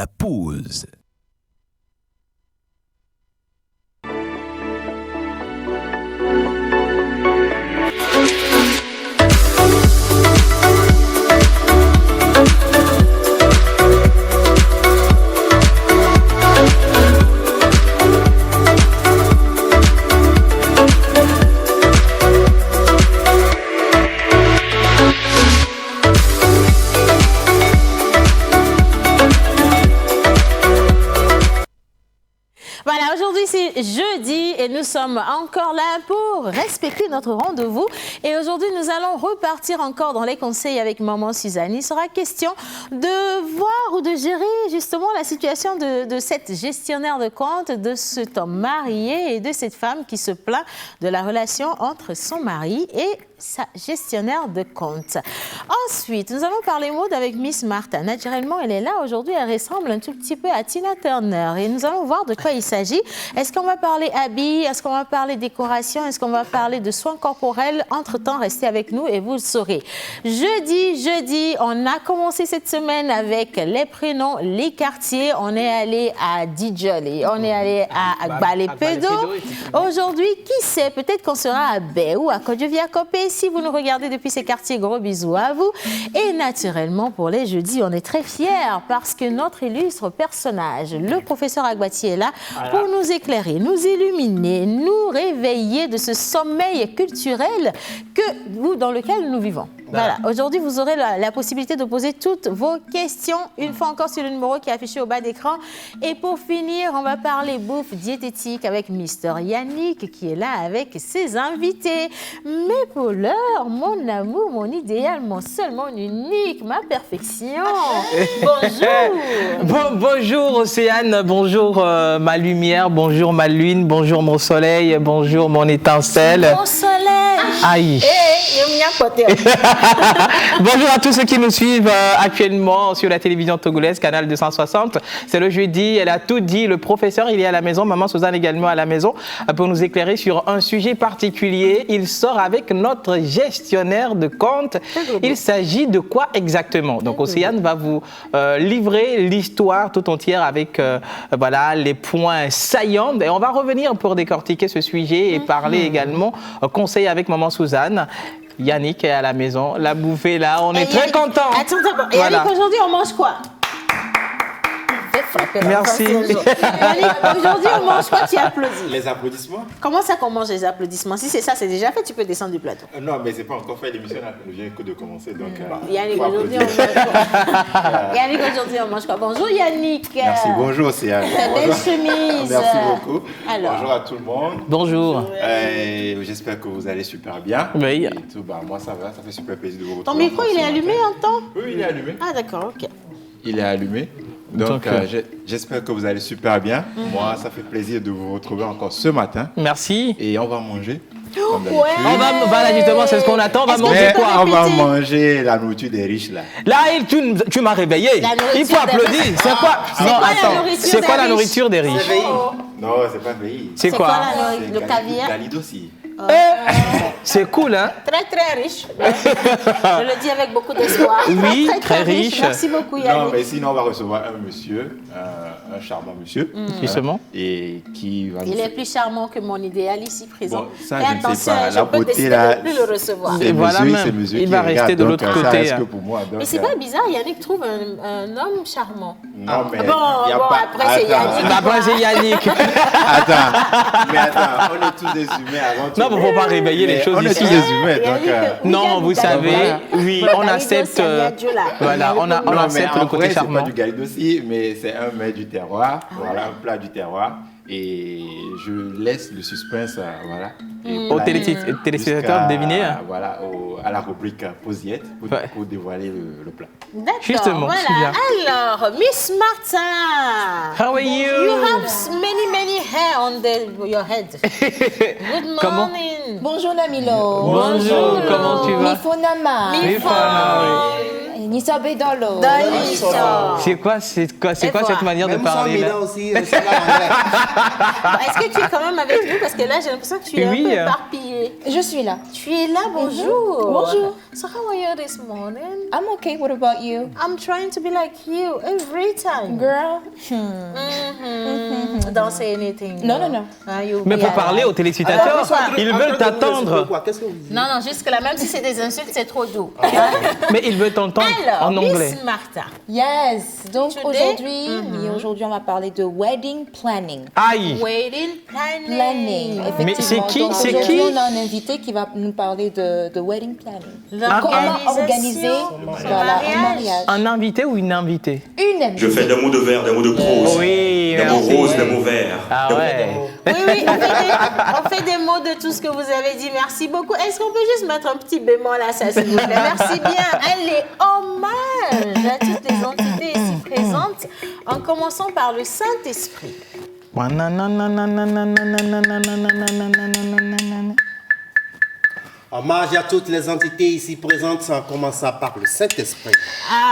la pause. Voilà, aujourd'hui c'est jeudi et nous sommes encore là pour respecter notre rendez-vous. Et aujourd'hui nous allons repartir encore dans les conseils avec Maman Suzanne. Il sera question de voir ou de gérer justement la situation de cette gestionnaire de compte, de cet homme marié et de cette femme qui se plaint de la relation entre son mari et sa gestionnaire de compte. Ensuite, nous allons parler mode avec Miss Martha. Naturellement, elle est là aujourd'hui, elle ressemble un tout petit peu à Tina Turner. Et nous allons voir de quoi il s'agit. Est-ce qu'on va parler habits? Est-ce qu'on va parler décoration? Est-ce qu'on va parler de soins corporels? Entre-temps, restez avec nous et vous le saurez. Jeudi, on a commencé cette semaine avec les prénoms, les quartiers. On est allé à Djoli, on est allé à Agbalé-Pédo. Aujourd'hui, qui sait, peut-être qu'on sera à Bé ou à Kodjoviakopé. Si vous nous regardez depuis ces quartiers, gros bisous à vous. Et naturellement, pour les jeudis, on est très fiers parce que notre illustre personnage, le professeur Agbati, est là pour nous éclairer, nous illuminer, nous réveiller de ce sommeil culturel dans lequel nous vivons. Voilà, aujourd'hui, vous aurez la possibilité de poser toutes vos questions, une fois encore sur le numéro qui est affiché au bas d'écran. Et pour finir, on va parler bouffe diététique avec Mister Yannick qui est là avec ses invités. Mais pour l'heure, mon amour, mon idéal, mon seul, mon unique, ma perfection. Bonjour. Bonjour Océane, bonjour ma lumière, bonjour ma lune, bonjour mon soleil, bonjour mon étincelle. Mon soleil. Aïe. Bonjour à tous ceux qui nous suivent actuellement sur la télévision togolaise, canal 260. C'est le jeudi, elle a tout dit. Le professeur, il est à la maison, Maman Suzanne également à la maison pour nous éclairer sur un sujet particulier. Il sort avec notre gestionnaire de compte. Il s'agit de quoi exactement? Donc Océane va vous livrer l'histoire tout entière avec voilà, les points saillants. Et on va revenir pour décortiquer ce sujet et parler également conseil avec Maman Suzanne. Yannick est à la maison, la bouffe est là, on est très contents. Attends, voilà. Yannick, aujourd'hui on mange quoi? Merci. Yannick, aujourd'hui on mange quoi? Tu applaudis. Les applaudissements? Comment ça qu'on mange les applaudissements? Si c'est ça, c'est déjà fait, tu peux descendre du plateau. Non, mais c'est pas encore fait, l'émission ne vient que de commencer. Donc, Yannick, aujourd'hui on mange quoi? Yannick, aujourd'hui on mange quoi? Bonjour Yannick. Merci, bonjour Océane. Ta belle chemise. Merci beaucoup. Alors. Bonjour à tout le monde. Bonjour. J'espère que vous allez super bien. Oui. Et tout, moi ça va, ça fait super plaisir de vous retrouver. Ton micro, il est allumé en temps? Oui, il est allumé. Ah d'accord, ok. Il est allumé. Donc, j'espère que vous allez super bien. Moi, ça fait plaisir de vous retrouver encore ce matin. Merci. Et on va manger. Ouais. Voilà, justement, c'est ce qu'on attend. On va manger quoi? On va manger la nourriture des riches, là. Là, tu m'as réveillé. Il faut applaudir. C'est quoi? Non, attends. C'est quoi la nourriture des riches? Non, c'est pas pays. C'est quoi? Le caviar? Galide aussi. C'est cool, hein? Très, très riche. Je le dis avec beaucoup d'espoir. Oui, très riche. Merci beaucoup, Yannick. Non, mais sinon, on va recevoir un monsieur, un charmant monsieur. Justement. Et qui va Il est plus charmant que mon idéal ici présent. Bon, ça, et je ne sais attention, pas. je La peux beauté, décider là, de ne plus le recevoir. c'est Voilà, monsieur, même. c'est monsieur Il qui va regarde, rester de donc, l'autre ça côté. reste que pour moi. Donc, Mais c'est pas bizarre, Yannick trouve un homme charmant. Non, mais Bon, après, c'est Yannick. Après, c'est Yannick. Attends, on est tous des humains avant tout. Non, mais il ne faut pas réveiller les choses On est ici. tous des humains, donc... Non, vous savez, oui, on accepte. Voilà, on accepte le côté charmant. C'est pas du galide aussi, mais c'est un mets du terroir. Voilà, un plat du terroir. Et je laisse le suspense, voilà. Aux téléspectateurs deviner. Voilà, à la rubrique Posiette pour dévoiler le plat. D'accord, Justement, voilà. Alors, Miss Martha. How are you? You have many hair on your head. Good morning. Comment? Bonjour Namilo. Bonjour, comment tu vas? Mifonama. Nisabedolo. C'est quoi cette manière de parler là? Est-ce que tu es quand même avec nous? Parce que là, j'ai l'impression que tu es un peu éparpillé. es? Je suis là. Tu es là, bonjour. Bonjour. So how are you this morning? I'm okay. What about you? I'm trying to be like you every time. Girl? Don't say anything. Non, non, non. Mais pour parler aux téléspectateurs, ils veulent t'attendre. Qu'est-ce que vous dites? Non, jusque-là, même si c'est des insultes, c'est trop doux. Mais ils veulent t'entendre Alors, en anglais. Miss Martha. Yes. Donc Today? aujourd'hui, on va parler de wedding planning. Aïe. Wedding planning. Effectivement. Mais c'est qui? Donc, C'est aujourd'hui, qui? on a un invité qui va nous parler de wedding planning. L'organisation, Comment organiser son voilà, un mariage. Un invité ou une invitée? Une invitée. Je fais des mots de vert, des mots de prose, Oui, des mots merci. roses, des mots verts. Ah ouais. Oui, on fait des mots de tout ce que vous avez dit. Merci beaucoup. Est-ce qu'on peut juste mettre un petit bémol à ça, s'il vous plaît? Merci bien. Allez, hommage à toutes les entités ici présentes, en commençant par le Saint-Esprit. Hommage à toutes les entités ici présentes, en commençant par le Saint-Esprit.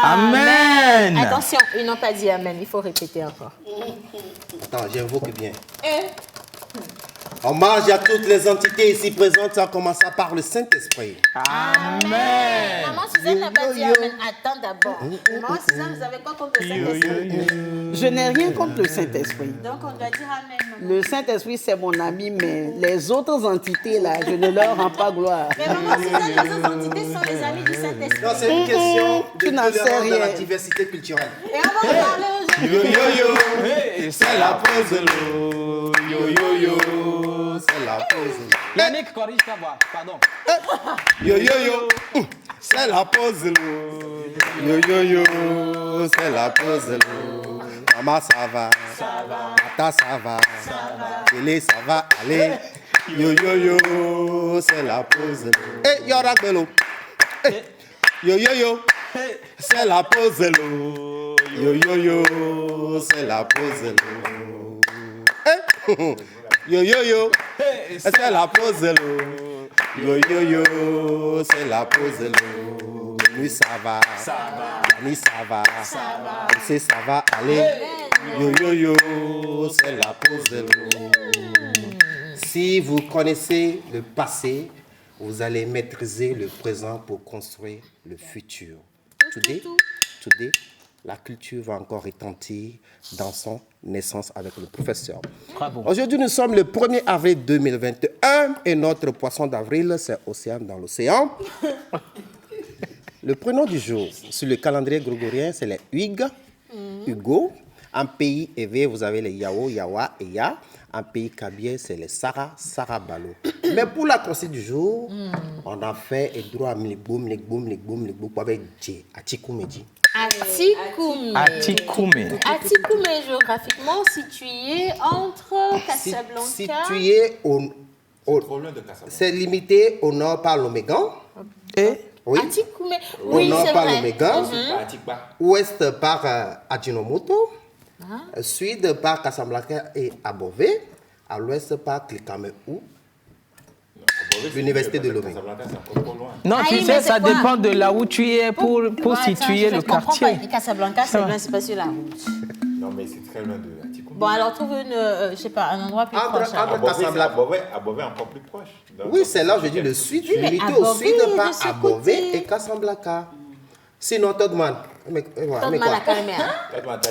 Amen. Attention, ils n'ont pas dit Amen. Il faut répéter encore. Attends, j'invoque bien. Hommage à toutes les entités ici présentes, en commençant par le Saint-Esprit. Amen. Maman Suzanne n'a pas dit Amen. Attends d'abord. Maman Suzanne, vous avez quoi contre le Saint-Esprit? Je n'ai rien contre le Saint-Esprit. Donc, on doit dire Amen, maman. Le Saint-Esprit, c'est mon ami, mais les autres entités, là, je ne leur rends pas gloire. Mais maman Suzanne, les autres entités sont les amis du Saint-Esprit. Non, c'est une question tu de n'en sais tolérance de rien. la diversité culturelle. Et on va parler aujourd'hui. Yo yo yo, c'est la pause l'eau. Yo yo yo, c'est la pause l'eau. Yannick, corrige ta voix, pardon. Yo yo yo, c'est la pause l'eau. Yo yo yo, c'est la pause l'eau. Maman ça va, Tata ça va, Télé ça va aller. Yo yo yo, c'est la pause l'eau. Eh yo ragbelo. Yo yo yo, c'est la pause l'eau. Yo yo yo, c'est la pause l'eau. Eh, yo yo yo, c'est la pause l'eau. Yo yo yo, c'est la pause l'eau. Lui ça va, Dani ça va, c'est ça va aller. Yo yo yo, c'est la pause l'eau. Si vous connaissez le passé, vous allez maîtriser le présent pour construire le futur. Today, la culture va encore retentir dans son naissance avec le professeur. Bravo. Aujourd'hui, nous sommes le 1er avril 2021 et notre poisson d'avril, c'est Océane dans l'océan. Le prénom du jour sur le calendrier grégorien, c'est les Hugues, Hugo. En pays éveillé, vous avez les Yao, Yawa et Ya. En pays kabien, c'est les Sarah, Sarah Balo. Mais pour la consigne du jour, on a fait et droit à Mlikboum, avec Dje, Atikoumedji. Atikoumé. Atikoumé. Atikoumé, géographiquement situé entre Casablanca. Situé c'est limité au nord par l'Omégan. Et Oui. Atikoumé. Au Oui, nord c'est par vrai. l'Omégan. Atikba. Ouest par Adjinomoto. Sud par Casablanca et Abové. À l'ouest par Klikameou. L'université de Lomé. non, Ah tu oui, sais, mais ça c'est quoi? dépend de là où tu es pour situer le quartier. Casablanca, c'est loin, c'est pas sur la route. Non, mais c'est très loin de Atikoumé. Bon, alors trouve une, je sais pas, un endroit plus Entre- proche. alors. entre- Abové encore plus proche. Donc, Oui, c'est là où je dis le sud. Oui, mais Limité au Abové, sud de par ce Abové côté. et Casablanca. Sinon, Togman. Mais Togman quoi? à Calmer.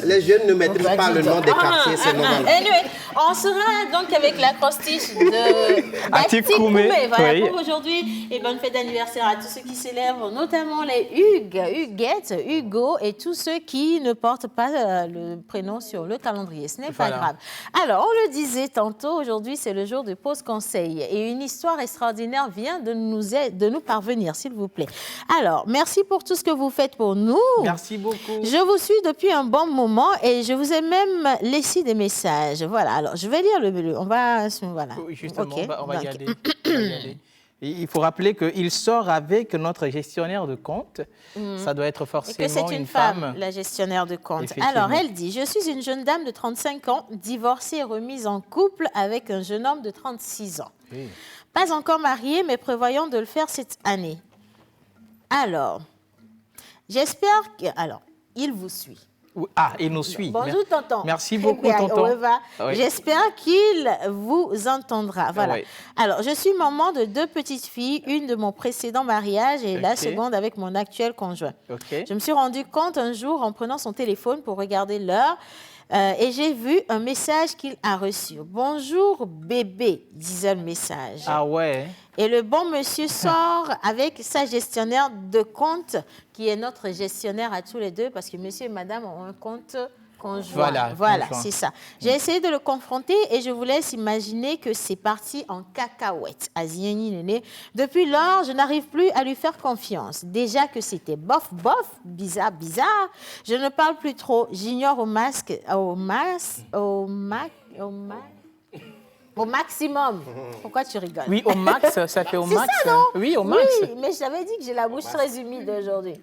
Les jeunes ne maîtrisent pas le nom des quartiers, c'est normal. Anyway, on sera donc avec l'acrostiche de Atikoumé, Voilà, oui. pour aujourd'hui. Et bonne fête d'anniversaire à tous ceux qui célèbrent, notamment les Hugues, Huguettes, Hugo et tous ceux qui ne portent pas le prénom sur le calendrier. Ce n'est pas Voilà. grave. Alors, on le disait tantôt, aujourd'hui, c'est le jour de pause conseil. Et une histoire extraordinaire vient de nous parvenir, s'il vous plaît. Alors, merci pour tout ce que vous faites pour nous. Merci beaucoup. Je vous suis depuis un bon moment et je vous ai même laissé des messages. Voilà, alors je vais lire le... On va... Voilà. Oui, justement, Ok, on va y donc, aller. On va y aller. Et il faut rappeler qu'il sort avec notre gestionnaire de compte. Ça doit être Et que forcément c'est une femme, la gestionnaire de compte. Effectivement. Alors, elle dit, je suis une jeune dame de 35 ans, divorcée et remise en couple avec un jeune homme de 36 ans. Oui. Pas encore mariée, mais prévoyant de le faire cette année. Alors, j'espère que... Alors, il vous suit. Ah, il nous suit. Bonjour, tonton. Merci Eh beaucoup, bien, tonton. au revoir. Oui. J'espère qu'il vous entendra. Voilà. Oui. Alors, je suis maman de 2 petites filles, une de mon précédent mariage et la Ok. seconde avec mon actuel conjoint. Ok. Je me suis rendu compte un jour en prenant son téléphone pour regarder l'heure et j'ai vu un message qu'il a reçu. Bonjour bébé, disait le message. Ah ouais. Et le bon monsieur sort avec sa gestionnaire de compte, qui est notre gestionnaire à tous les deux, parce que monsieur et madame ont un compte conjoint. Voilà, conjoint. C'est ça. J'ai essayé de le confronter et je vous laisse imaginer que c'est parti en cacahuète. Azieni Néné. Depuis lors, je n'arrive plus à lui faire confiance. Déjà que c'était bof, bof, bizarre, bizarre. Je ne parle plus trop. J'ignore au maximum. Pourquoi tu rigoles? Oui, au max, ça fait au C'est max. ça, non? Oui, au max. Oui, mais je t'avais dit que j'ai la bouche très humide aujourd'hui.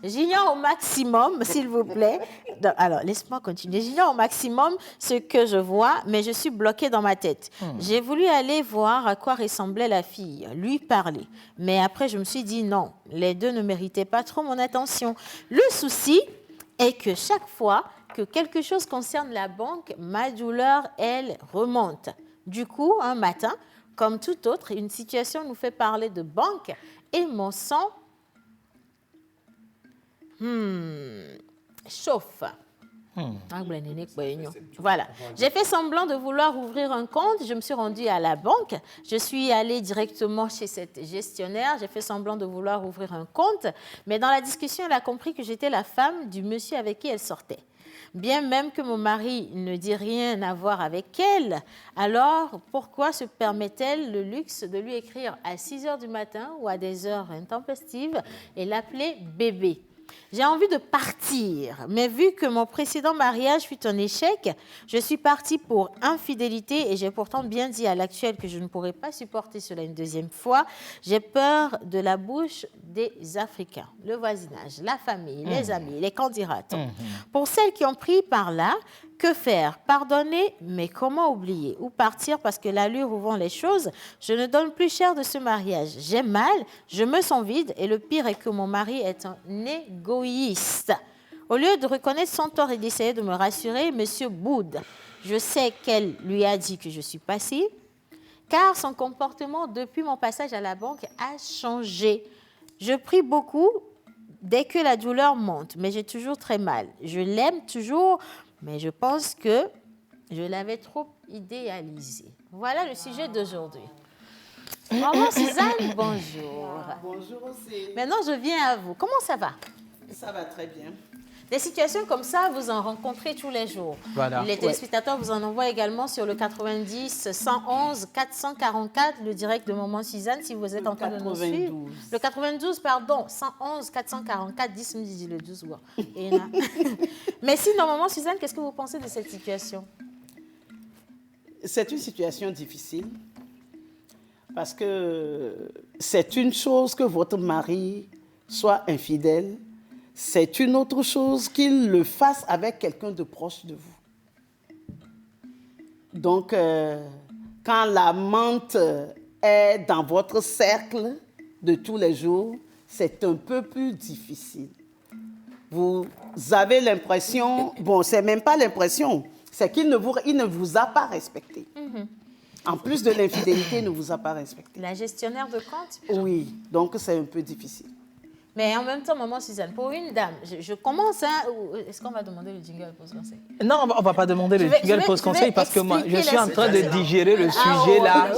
J'ignore au maximum, s'il vous plaît. Donc, alors, laisse-moi continuer. J'ignore au maximum ce que je vois, mais je suis bloquée dans ma tête. J'ai voulu aller voir à quoi ressemblait la fille, lui parler. Mais après, je me suis dit non, les deux ne méritaient pas trop mon attention. Le souci est que chaque fois que quelque chose concerne la banque, ma douleur, elle, remonte. Du coup, un matin, comme tout autre, une situation nous fait parler de banque et mon sang chauffe. Voilà. J'ai fait semblant de vouloir ouvrir un compte. Je me suis rendue à la banque. Je suis allée directement chez cette gestionnaire. J'ai fait semblant de vouloir ouvrir un compte. Mais dans la discussion, elle a compris que j'étais la femme du monsieur avec qui elle sortait. Bien même que mon mari ne dit rien à voir avec elle, alors pourquoi se permet-elle le luxe de lui écrire à 6 heures du matin ou à des heures intempestives et l'appeler bébé? J'ai envie de partir, mais vu que mon précédent mariage fut un échec, je suis partie pour infidélité et j'ai pourtant bien dit à l'actuel que je ne pourrais pas supporter cela une deuxième fois. J'ai peur de la bouche des Africains, le voisinage, la famille, les amis, les candidats. Pour celles qui ont pris par là, que faire? Pardonner, mais comment oublier? Ou partir parce que l'allure où vont les choses, je ne donne plus cher de ce mariage. J'ai mal, je me sens vide et le pire est que mon mari est un égoïste. Au lieu de reconnaître son tort et d'essayer de me rassurer, monsieur boude. Je sais qu'elle lui a dit que je suis passive, car son comportement depuis mon passage à la banque a changé. Je prie beaucoup dès que la douleur monte, mais j'ai toujours très mal. Je l'aime toujours, mais je pense que je l'avais trop idéalisé. Voilà le sujet d'aujourd'hui. Maman Suzanne, bonjour. Bonjour aussi. Maintenant, je viens à vous. Comment ça va? Ça va très bien. Des situations comme ça, vous en rencontrez tous les jours. Voilà. Les téléspectateurs vous en envoient également sur le 90 111 444, le direct de Maman Suzanne, si vous êtes en train de nous suivre. Le 92, pardon, 111 444, 10 me dit le 12. Mais sinon, Maman Suzanne, qu'est-ce que vous pensez de cette situation? C'est une situation difficile parce que c'est une chose que votre mari soit infidèle. C'est une autre chose qu'il le fasse avec quelqu'un de proche de vous. Donc, quand l'amante est dans votre cercle de tous les jours, c'est un peu plus difficile. Vous avez l'impression, bon, c'est même pas l'impression, c'est qu'il ne vous a pas respecté. En plus de l'infidélité, il ne vous a pas respecté. La gestionnaire de compte? Oui, donc c'est un peu difficile. Mais en même temps, Maman Suzanne, pour une dame, je commence, hein, est-ce qu'on va demander le jingle pause conseil? Non, on ne va pas demander le jingle pause conseil parce que moi, je suis en train de digérer le sujet là.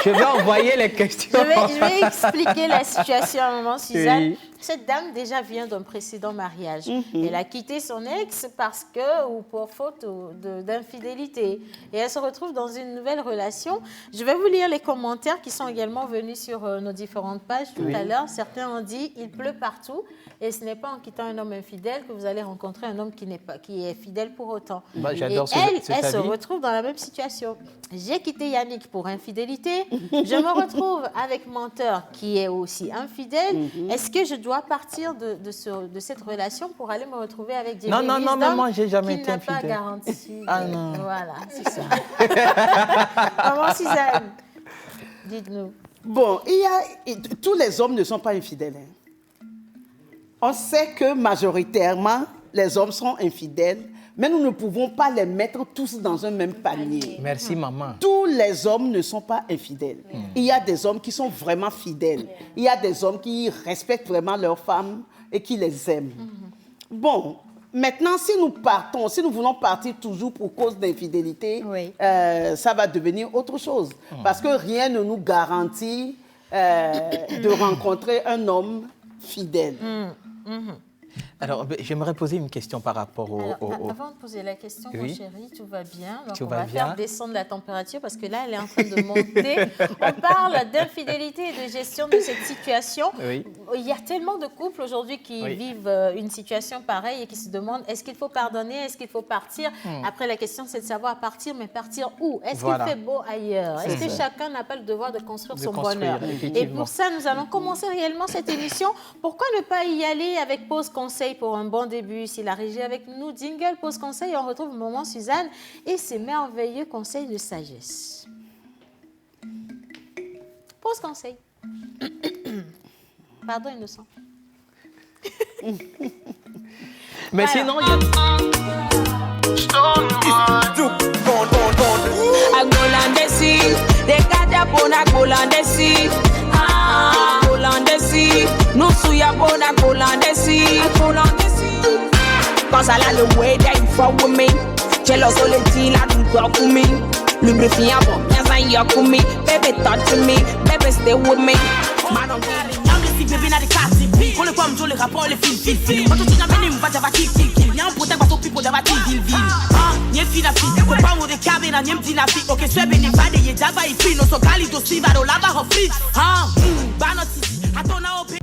Je vais envoyer les questions. Je vais expliquer la situation à Maman Suzanne. Oui. Cette dame déjà vient d'un précédent mariage. Elle a quitté son ex parce que, ou pour faute d'infidélité. Et elle se retrouve dans une nouvelle relation. Je vais vous lire les commentaires qui sont également venus sur nos différentes pages tout à l'heure. Certains ont dit « Il pleut partout ». Et ce n'est pas en quittant un homme infidèle que vous allez rencontrer un homme qui est fidèle pour autant. Bah, et j'adore elle cet se avis. retrouve dans la même situation. J'ai quitté Yannick pour infidélité. Je me retrouve avec menteur qui est aussi infidèle. Est-ce que je dois partir de cette relation pour aller me retrouver avec des Non, moi, j'ai jamais été qui n'a pas infidèle. garanti. Ah non. Voilà, c'est ça. Maman Suzanne, dites-nous. Bon, tous les hommes ne sont pas infidèles. Hein. On sait que majoritairement, les hommes sont infidèles, mais nous ne pouvons pas les mettre tous dans un même panier. Merci, maman. Tous les hommes ne sont pas infidèles. Il y a des hommes qui sont vraiment fidèles. Il y a des hommes qui respectent vraiment leurs femmes et qui les aiment. Bon, maintenant, si nous voulons partir toujours pour cause d'infidélité, Oui. ça va devenir autre chose. Parce que rien ne nous garantit de rencontrer un homme fidèle. Alors, j'aimerais poser une question par rapport Avant de poser la question, mon Oui. chéri, tout va bien. Donc, Tout on va va bien. faire descendre la température parce que là, elle est en train de monter. On parle d'infidélité et de gestion de cette situation. Oui. Il y a tellement de couples aujourd'hui qui Oui. vivent une situation pareille et qui se demandent est-ce qu'il faut pardonner, est-ce qu'il faut partir. Après, la question, c'est de savoir partir, mais partir où? Est-ce Voilà. qu'il fait beau ailleurs? Est-ce que ça. chacun n'a pas le devoir de construire De son construire, bonheur? Et effectivement. pour ça, nous allons commencer réellement cette émission. Pourquoi ne pas y aller avec pause conseil pour un bon début? Si la régie est avec nous, jingle, pause conseil, et on retrouve Maman Suzanne et ses merveilleux conseils de sagesse. Pause conseil. Pardon, Innocent. Mais sinon, il y a... Agolandesi, de kada bona golandesi. Golandesi, nusuya bona golandesi. Cause I like the way that you fuck with me. Jealous all the tea like you talk to me. Lubrifiant bon, yes I you to me. Baby talk to me, baby stay with me. Man on baby na the car on le pomme joli rapport les fil quand tu n'as même pas java kick n'y a un protect pas people java kill n'y fina fi ko pa mo de cabe na nyem dina fi okay so be ni bade ye java ifi no so gali do siva do lava ho fi ba no ti atona open.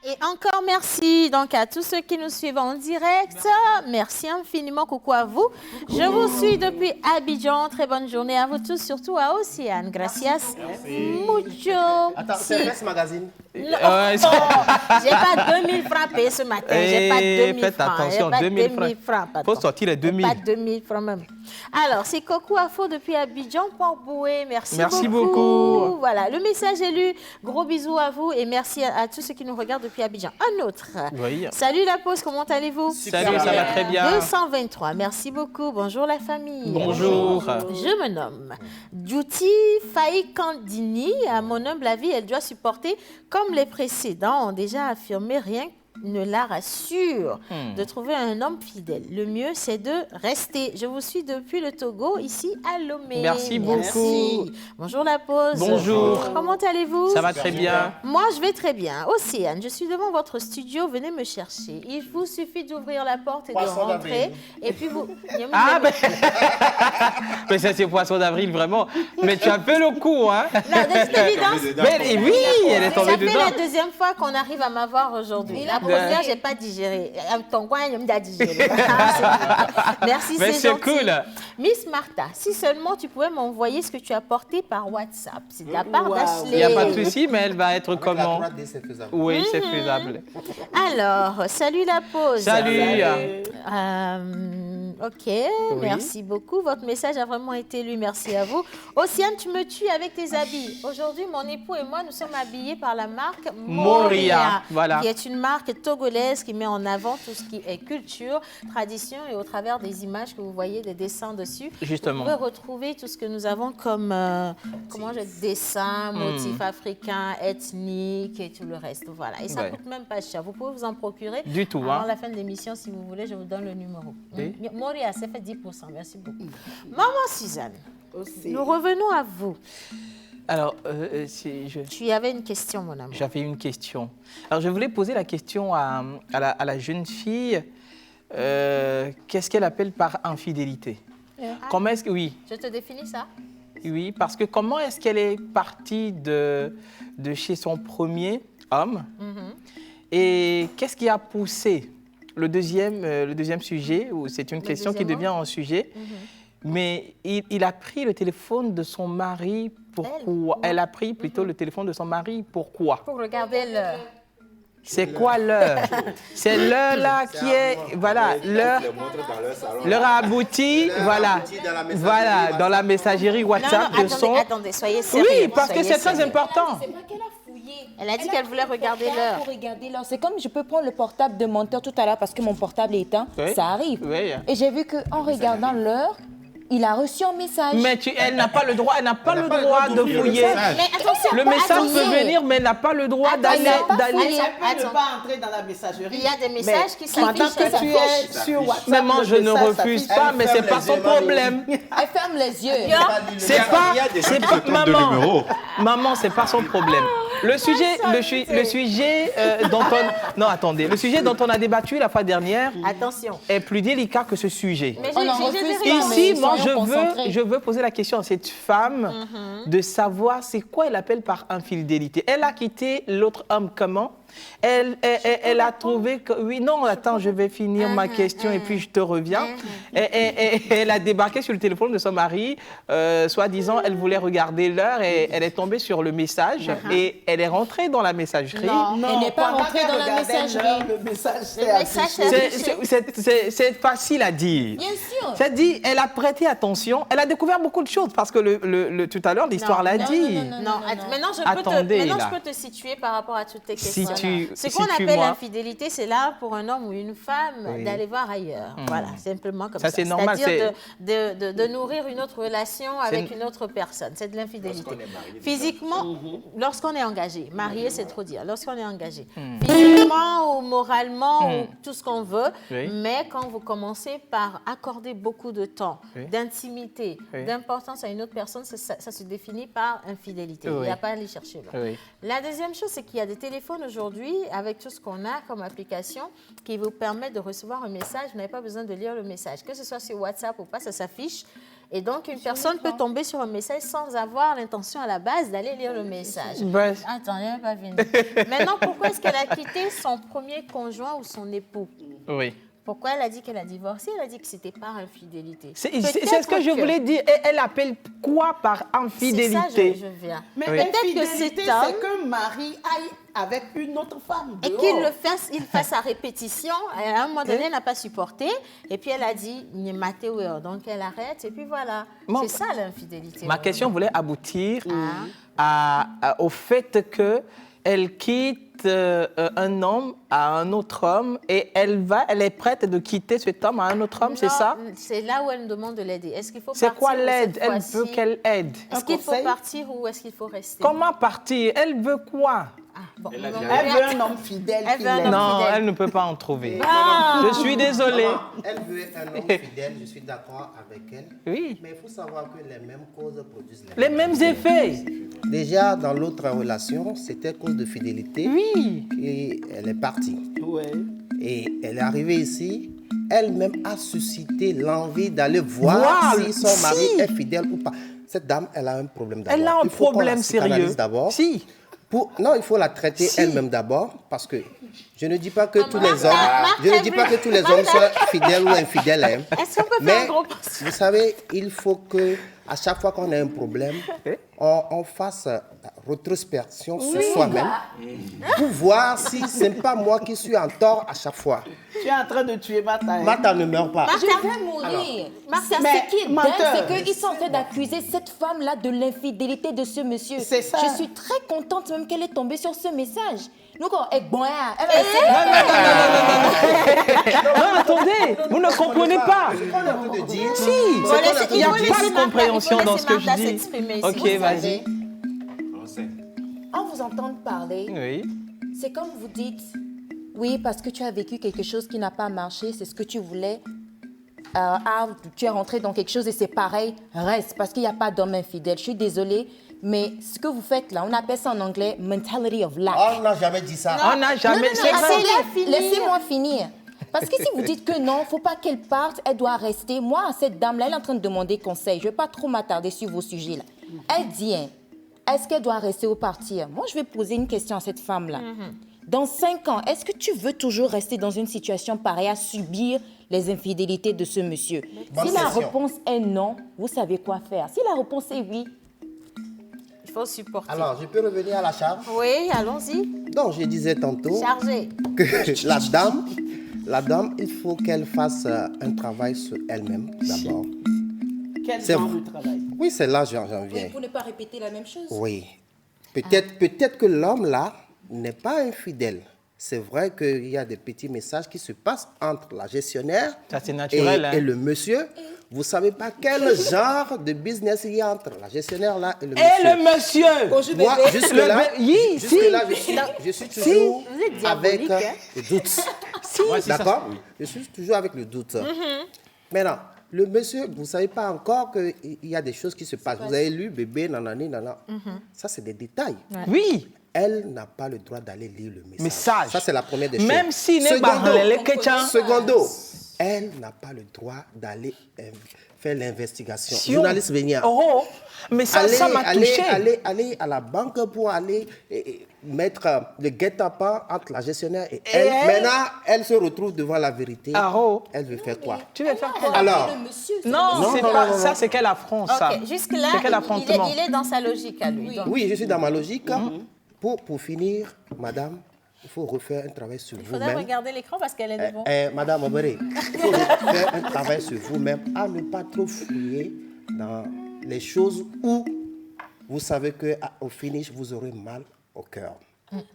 Et encore merci donc à tous ceux qui nous suivent en direct. Merci infiniment, coucou à vous. Je vous suis depuis Abidjan. Très bonne journée à vous tous, surtout à Océane. Gracias mucho. Attends, c'est Presse Magazine. Non, j'ai pas 2000 francs payés ce matin. J'ai pas 2000 faites francs. attention, J'ai pas 2000 francs. Il faut sortir les 2000. Pas 2000 francs même. Alors, c'est Coco Afo depuis Abidjan, Port-Boué. Merci beaucoup. Voilà, le message est lu. Gros bisous à vous et merci à tous ceux qui nous regardent depuis Abidjan. Un autre. Oui. Salut la pause, comment allez-vous? Salut, ça va très bien. 223, merci beaucoup. Bonjour la famille. Bonjour. Je me nomme Djouti Faïkandini. À mon humble avis, elle doit supporter, comme les précédents ont déjà affirmé, rien ne la rassure de trouver un homme fidèle. Le mieux, c'est de rester. Je vous suis depuis le Togo, ici à Lomé. Merci beaucoup. Bonjour la pause. Bonjour. Comment allez-vous? Ça va très bien. Moi, je vais très bien. Océane, je suis devant votre studio. Venez me chercher. Il vous suffit d'ouvrir la porte et de rentrer. Et puis vous... Ah, mais ça, c'est Poisson d'avril, vraiment. Mais tu as fait le coup, hein? Non, de toute évidence. Mais oui, elle est tombée Ça fait dedans. la deuxième fois qu'on arrive à m'avoir aujourd'hui. La première, je n'ai pas digéré. Ton coin, il m'a digéré. Merci, Mais c'est c'est gentil. cool. Miss Martha, si seulement tu pouvais m'envoyer ce que tu as porté par WhatsApp. C'est de la part d'Ashley. Il n'y a pas de souci, mais elle va être comment? La 3D, c'est faisable. Oui, c'est faisable. Alors, salut la pause. Salut. Ok, merci beaucoup. Votre message a vraiment été lu. Merci à vous. Océane, tu me tues avec tes habits. Aujourd'hui, mon époux et moi, nous sommes habillés par la marque Moria, voilà. qui est une marque togolaise qui met en avant tout ce qui est culture, tradition et au travers des images que vous voyez, des dessins dessus. Justement. Vous pouvez retrouver tout ce que nous avons comme dessins, motifs africains, ethniques et tout le reste. Voilà. Et ça ne coûte même pas cher. Vous pouvez vous en procurer. Du tout. Avant Hein. la fin de l'émission, si vous voulez, je vous donne le numéro. Oui. Moria, ça fait 10%. Merci beaucoup. Maman Suzanne, nous revenons à vous. Alors, Tu avais une question, mon amour. j'avais une question. Alors, je voulais poser la question à la jeune fille. Qu'est-ce qu'elle appelle par infidélité? Comment est-ce que... Oui. Je te définis ça? Oui, parce que comment est-ce qu'elle est partie de chez son premier homme Et qu'est-ce qui a poussé le deuxième sujet, où c'est une question qui devient un sujet, mais il a pris le téléphone de son mari, pourquoi? Elle a pris plutôt le téléphone de son mari, pourquoi? Pour regarder l'heure. C'est quoi l'heure? C'est l'heure là qui est, voilà, l'heure a abouti, voilà, dans la messagerie WhatsApp de son... Attendez, soyez sérieux. Oui, parce que c'est très important. C'est pas qu'elle a fouillé. Elle a dit qu'elle voulait regarder l'heure. Pour regarder l'heure. C'est comme je peux prendre le portable de mon tout à l'heure parce que mon portable est éteint. Oui. Ça arrive. Oui. Et j'ai vu qu'en regardant l'heure, il a reçu un message. Mais elle n'a pas le droit, de fouiller. Mais attention, Le message peut venir, mais elle n'a pas le droit d'aller... Elle peut Attends. ne pas entrer dans la messagerie. Il y a des messages qui Pendant s'affichent. que tu es sur WhatsApp, Maman, je ne message refuse s'affiche. pas, mais c'est pas son problème. Elle ferme les yeux. C'est pas, maman, c'est pas son problème. Le sujet dont on, non attendez, le sujet dont on a débattu la fois dernière Attention. est plus délicat que ce sujet. Mais On en refuse pas, mais Ici, moi, soyons concentrés. je veux poser la question à cette femme de savoir c'est quoi elle appelle par infidélité. Elle a quitté l'autre homme comment? Elle a trouvé que... Oui, non, attends, je vais finir ma question et puis je te reviens. Elle a débarqué sur le téléphone de son mari, soi-disant, elle voulait regarder l'heure et elle est tombée sur le message et elle est rentrée dans la messagerie. Non, Elle n'est pas pendant rentrée qu'elle dans la regardait messagerie. l'heure, le message s'est affiché. C'est facile à dire. Bien sûr. C'est dit, elle a prêté attention, elle a découvert beaucoup de choses parce que tout à l'heure, l'histoire l'a dit. Non, maintenant Attendez, je peux te situer par rapport à toutes tes questions. Ce qu'on situe-moi. appelle l'infidélité, c'est là pour un homme ou une femme d'aller voir ailleurs. Voilà, simplement comme ça. Ça, c'est normal. C'est-à-dire de nourrir une autre relation avec une autre personne. C'est de l'infidélité. Physiquement, lorsqu'on est engagé, marié, c'est trop dire, lorsqu'on est engagé. Physiquement ou moralement, ou tout ce qu'on veut, mais quand vous commencez par accorder beaucoup de temps, d'intimité, d'importance à une autre personne, ça se définit par infidélité. Il n'y a pas à aller chercher là. La deuxième chose, c'est qu'il y a des téléphones aujourd'hui, avec tout ce qu'on a comme application, qui vous permettent de recevoir un message. Vous n'avez pas besoin de lire le message. Que ce soit sur WhatsApp ou pas, ça s'affiche. Et donc, une personne peut tomber sur un message sans avoir l'intention à la base d'aller lire le message. Attends, elle n'est pas venue. Maintenant, pourquoi est-ce qu'elle a quitté son premier conjoint ou son époux? Oui. Pourquoi elle a dit qu'elle a divorcé? Elle a dit que c'était par infidélité. C'est ce que je voulais dire. Et elle appelle quoi par infidélité? C'est ça, je viens. Mais peut-être que infidélité, cet homme... c'est qu'un mari aille avec une autre femme Et dehors. qu'il fasse à répétition. À un moment donné, elle n'a pas supporté. Et puis, elle a dit, Mathéo, donc elle arrête. Et puis voilà. C'est ça l'infidélité. Ma question voulait aboutir au fait qu'elle quitte un homme à un autre homme et elle est prête de quitter cet homme à un autre homme, c'est ça? C'est là où elle me demande de l'aider. Est-ce qu'il faut C'est partir? quoi l'aide? Elle veut qu'elle aide. Est-ce qu'il faut partir ou est-ce qu'il faut rester? Comment partir? Elle veut quoi? Elle veut un homme fidèle. Non, elle ne peut pas en trouver. Je suis désolée. Elle veut un homme fidèle, je suis d'accord avec elle. Oui. Mais il faut savoir que les mêmes causes produisent les mêmes effets. Déjà, dans l'autre relation, c'était cause de fidélité. Oui. Et elle est partie. Ouais. Et elle est arrivée ici. Elle-même a suscité l'envie d'aller voir si son mari est fidèle ou pas. Cette dame, elle a un problème d'abord. Elle a un problème sérieux. Si. Non, il faut la traiter elle-même d'abord, parce que je ne dis pas que tous les hommes, soient fidèles ou infidèles. Est-ce qu'on peut mais faire un gros... vous savez, il faut que à chaque fois qu'on a un problème, on fasse rétrospection sur soi-même pour voir si ce n'est pas moi qui suis en tort à chaque fois. Tu es en train de tuer Martha. Martha ne meurt pas. Je vais mourir. Ce qui est dingue, c'est qu'ils sont en train d'accuser cette femme-là de l'infidélité de ce monsieur. C'est ça. Je suis très contente même qu'elle est tombée sur ce message. Nous, quand elle est bonne, non, attendez, vous ne comprenez pas. Si, il n'y a pas de compréhension dans ce que je dis. Ok, vas-y. En vous entendant parler, c'est comme vous dites, oui, parce que tu as vécu quelque chose qui n'a pas marché, c'est ce que tu voulais. Tu es rentré dans quelque chose et c'est pareil, reste, parce qu'il n'y a pas d'homme infidèle. Je suis désolée, mais ce que vous faites là, on appelle ça en anglais « mentality of lack ». On n'a jamais dit ça. On n'a jamais... Laissez-moi finir. Parce que si vous dites que non, il ne faut pas qu'elle parte, elle doit rester. Moi, cette dame-là, elle est en train de demander conseil. Je ne vais pas trop m'attarder sur vos sujets là. Elle dit, est-ce qu'elle doit rester ou partir? Moi, je vais poser une question à cette femme-là. Dans 5 ans, est-ce que tu veux toujours rester dans une situation pareille à subir les infidélités de ce monsieur? Bonne Si la question. réponse est non, vous savez quoi faire. Si la réponse est oui, Il faut supporter. Alors, je peux revenir à la charge. Oui, allons-y. Donc, je disais tantôt Chargez. que la dame, il faut qu'elle fasse un travail sur elle-même d'abord. Quel C'est genre vrai. de travail? Oui, c'est là j'en viens. pour ne pas répéter la même chose. Oui. Peut-être que l'homme là n'est pas infidèle. C'est vrai qu'il y a des petits messages qui se passent entre la gestionnaire Ça, c'est naturel, hein. et le monsieur. Vous ne savez pas quel genre de business il y a entre la gestionnaire là et le monsieur. Et le monsieur Bonjour Moi, bébé. jusque-là, Oui, jusque-là, je suis toujours Vous êtes avec diabolique, hein. le doute. Ouais, c'est ça. D'accord? Je suis toujours avec le doute. Maintenant, le monsieur, vous ne savez pas encore qu'il y a des choses qui se passent. Vous avez lu bébé, nanani, nanana. Ça, c'est des détails. Oui. Elle n'a pas le droit d'aller lire le message. Message. Ça, c'est la première des choses. Même s'il n'est pas dans les quechans. Secondo, elle n'a pas le droit d'aller faire l'investigation. Si Journaliste Vénia. Oh, mais ça m'a touché. Aller à la banque pour aller mettre le guet-apens entre la gestionnaire et elle. elle? Maintenant, elle se retrouve devant la vérité. Ah, oh. Elle veut faire quoi? Tu veux faire quoi? Alors, Non, c'est non, pas non, ça, non. c'est quelle affront, ça. Ok, jusque-là, C'est quel affrontement. il est dans sa logique à lui. Donc, oui, je suis dans ma logique. Pour finir, madame, il faut refaire un travail sur il faudrait vous-même. regarder l'écran parce qu'elle est devant. Madame Oberé, il faut faire un travail sur vous-même à ne pas trop fouiller dans les choses où vous savez qu'au finish, vous aurez mal au cœur.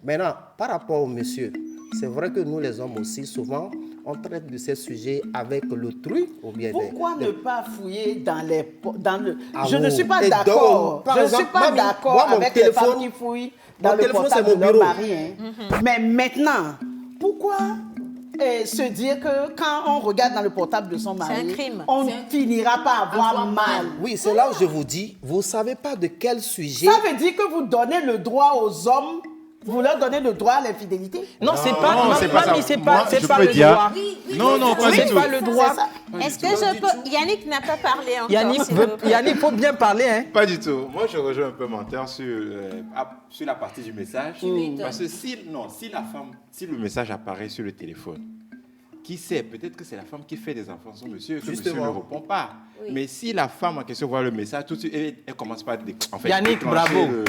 Maintenant, par rapport au monsieur, c'est vrai que nous, les hommes aussi, souvent, on traite de ces sujets avec l'autrui ou bien Pourquoi ne pas fouiller dans le... Ah Je ne bon. suis pas Et d'accord. donc, par Je ne exemple, suis pas mamie, d'accord moi, mon avec les téléphone- femmes qui fouillent dans mon le téléphone, portable c'est de mon leur bureau. mari. Mais maintenant, pourquoi se dire que quand on regarde dans le portable de son mari, un crime. on finira par avoir mal? Oui, c'est là où je vous dis, vous ne savez pas de quel sujet... Ça veut dire que vous donnez le droit aux hommes, vous leur donnez le droit à l'infidélité? Non, c'est pas, non, c'est pas ça. mamie, c'est Moi, pas, c'est je pas peux le dire- droit. Non, non, pas du C'est tout. pas le droit. Est-ce que je peux... Yannick n'a pas parlé encore. Yannick, s'il vous plaît. Yannick, faut bien parler, hein. Pas du tout. Moi, je rejoins un peu Menteur sur la partie du message. Parce que si le message apparaît sur le téléphone, qui sait, peut-être que c'est la femme qui fait des enfants sans monsieur, que monsieur Justement. ne répond pas. Mais si la femme en question voit le message, tout de suite, elle commence par Yannick, déclencher bravo.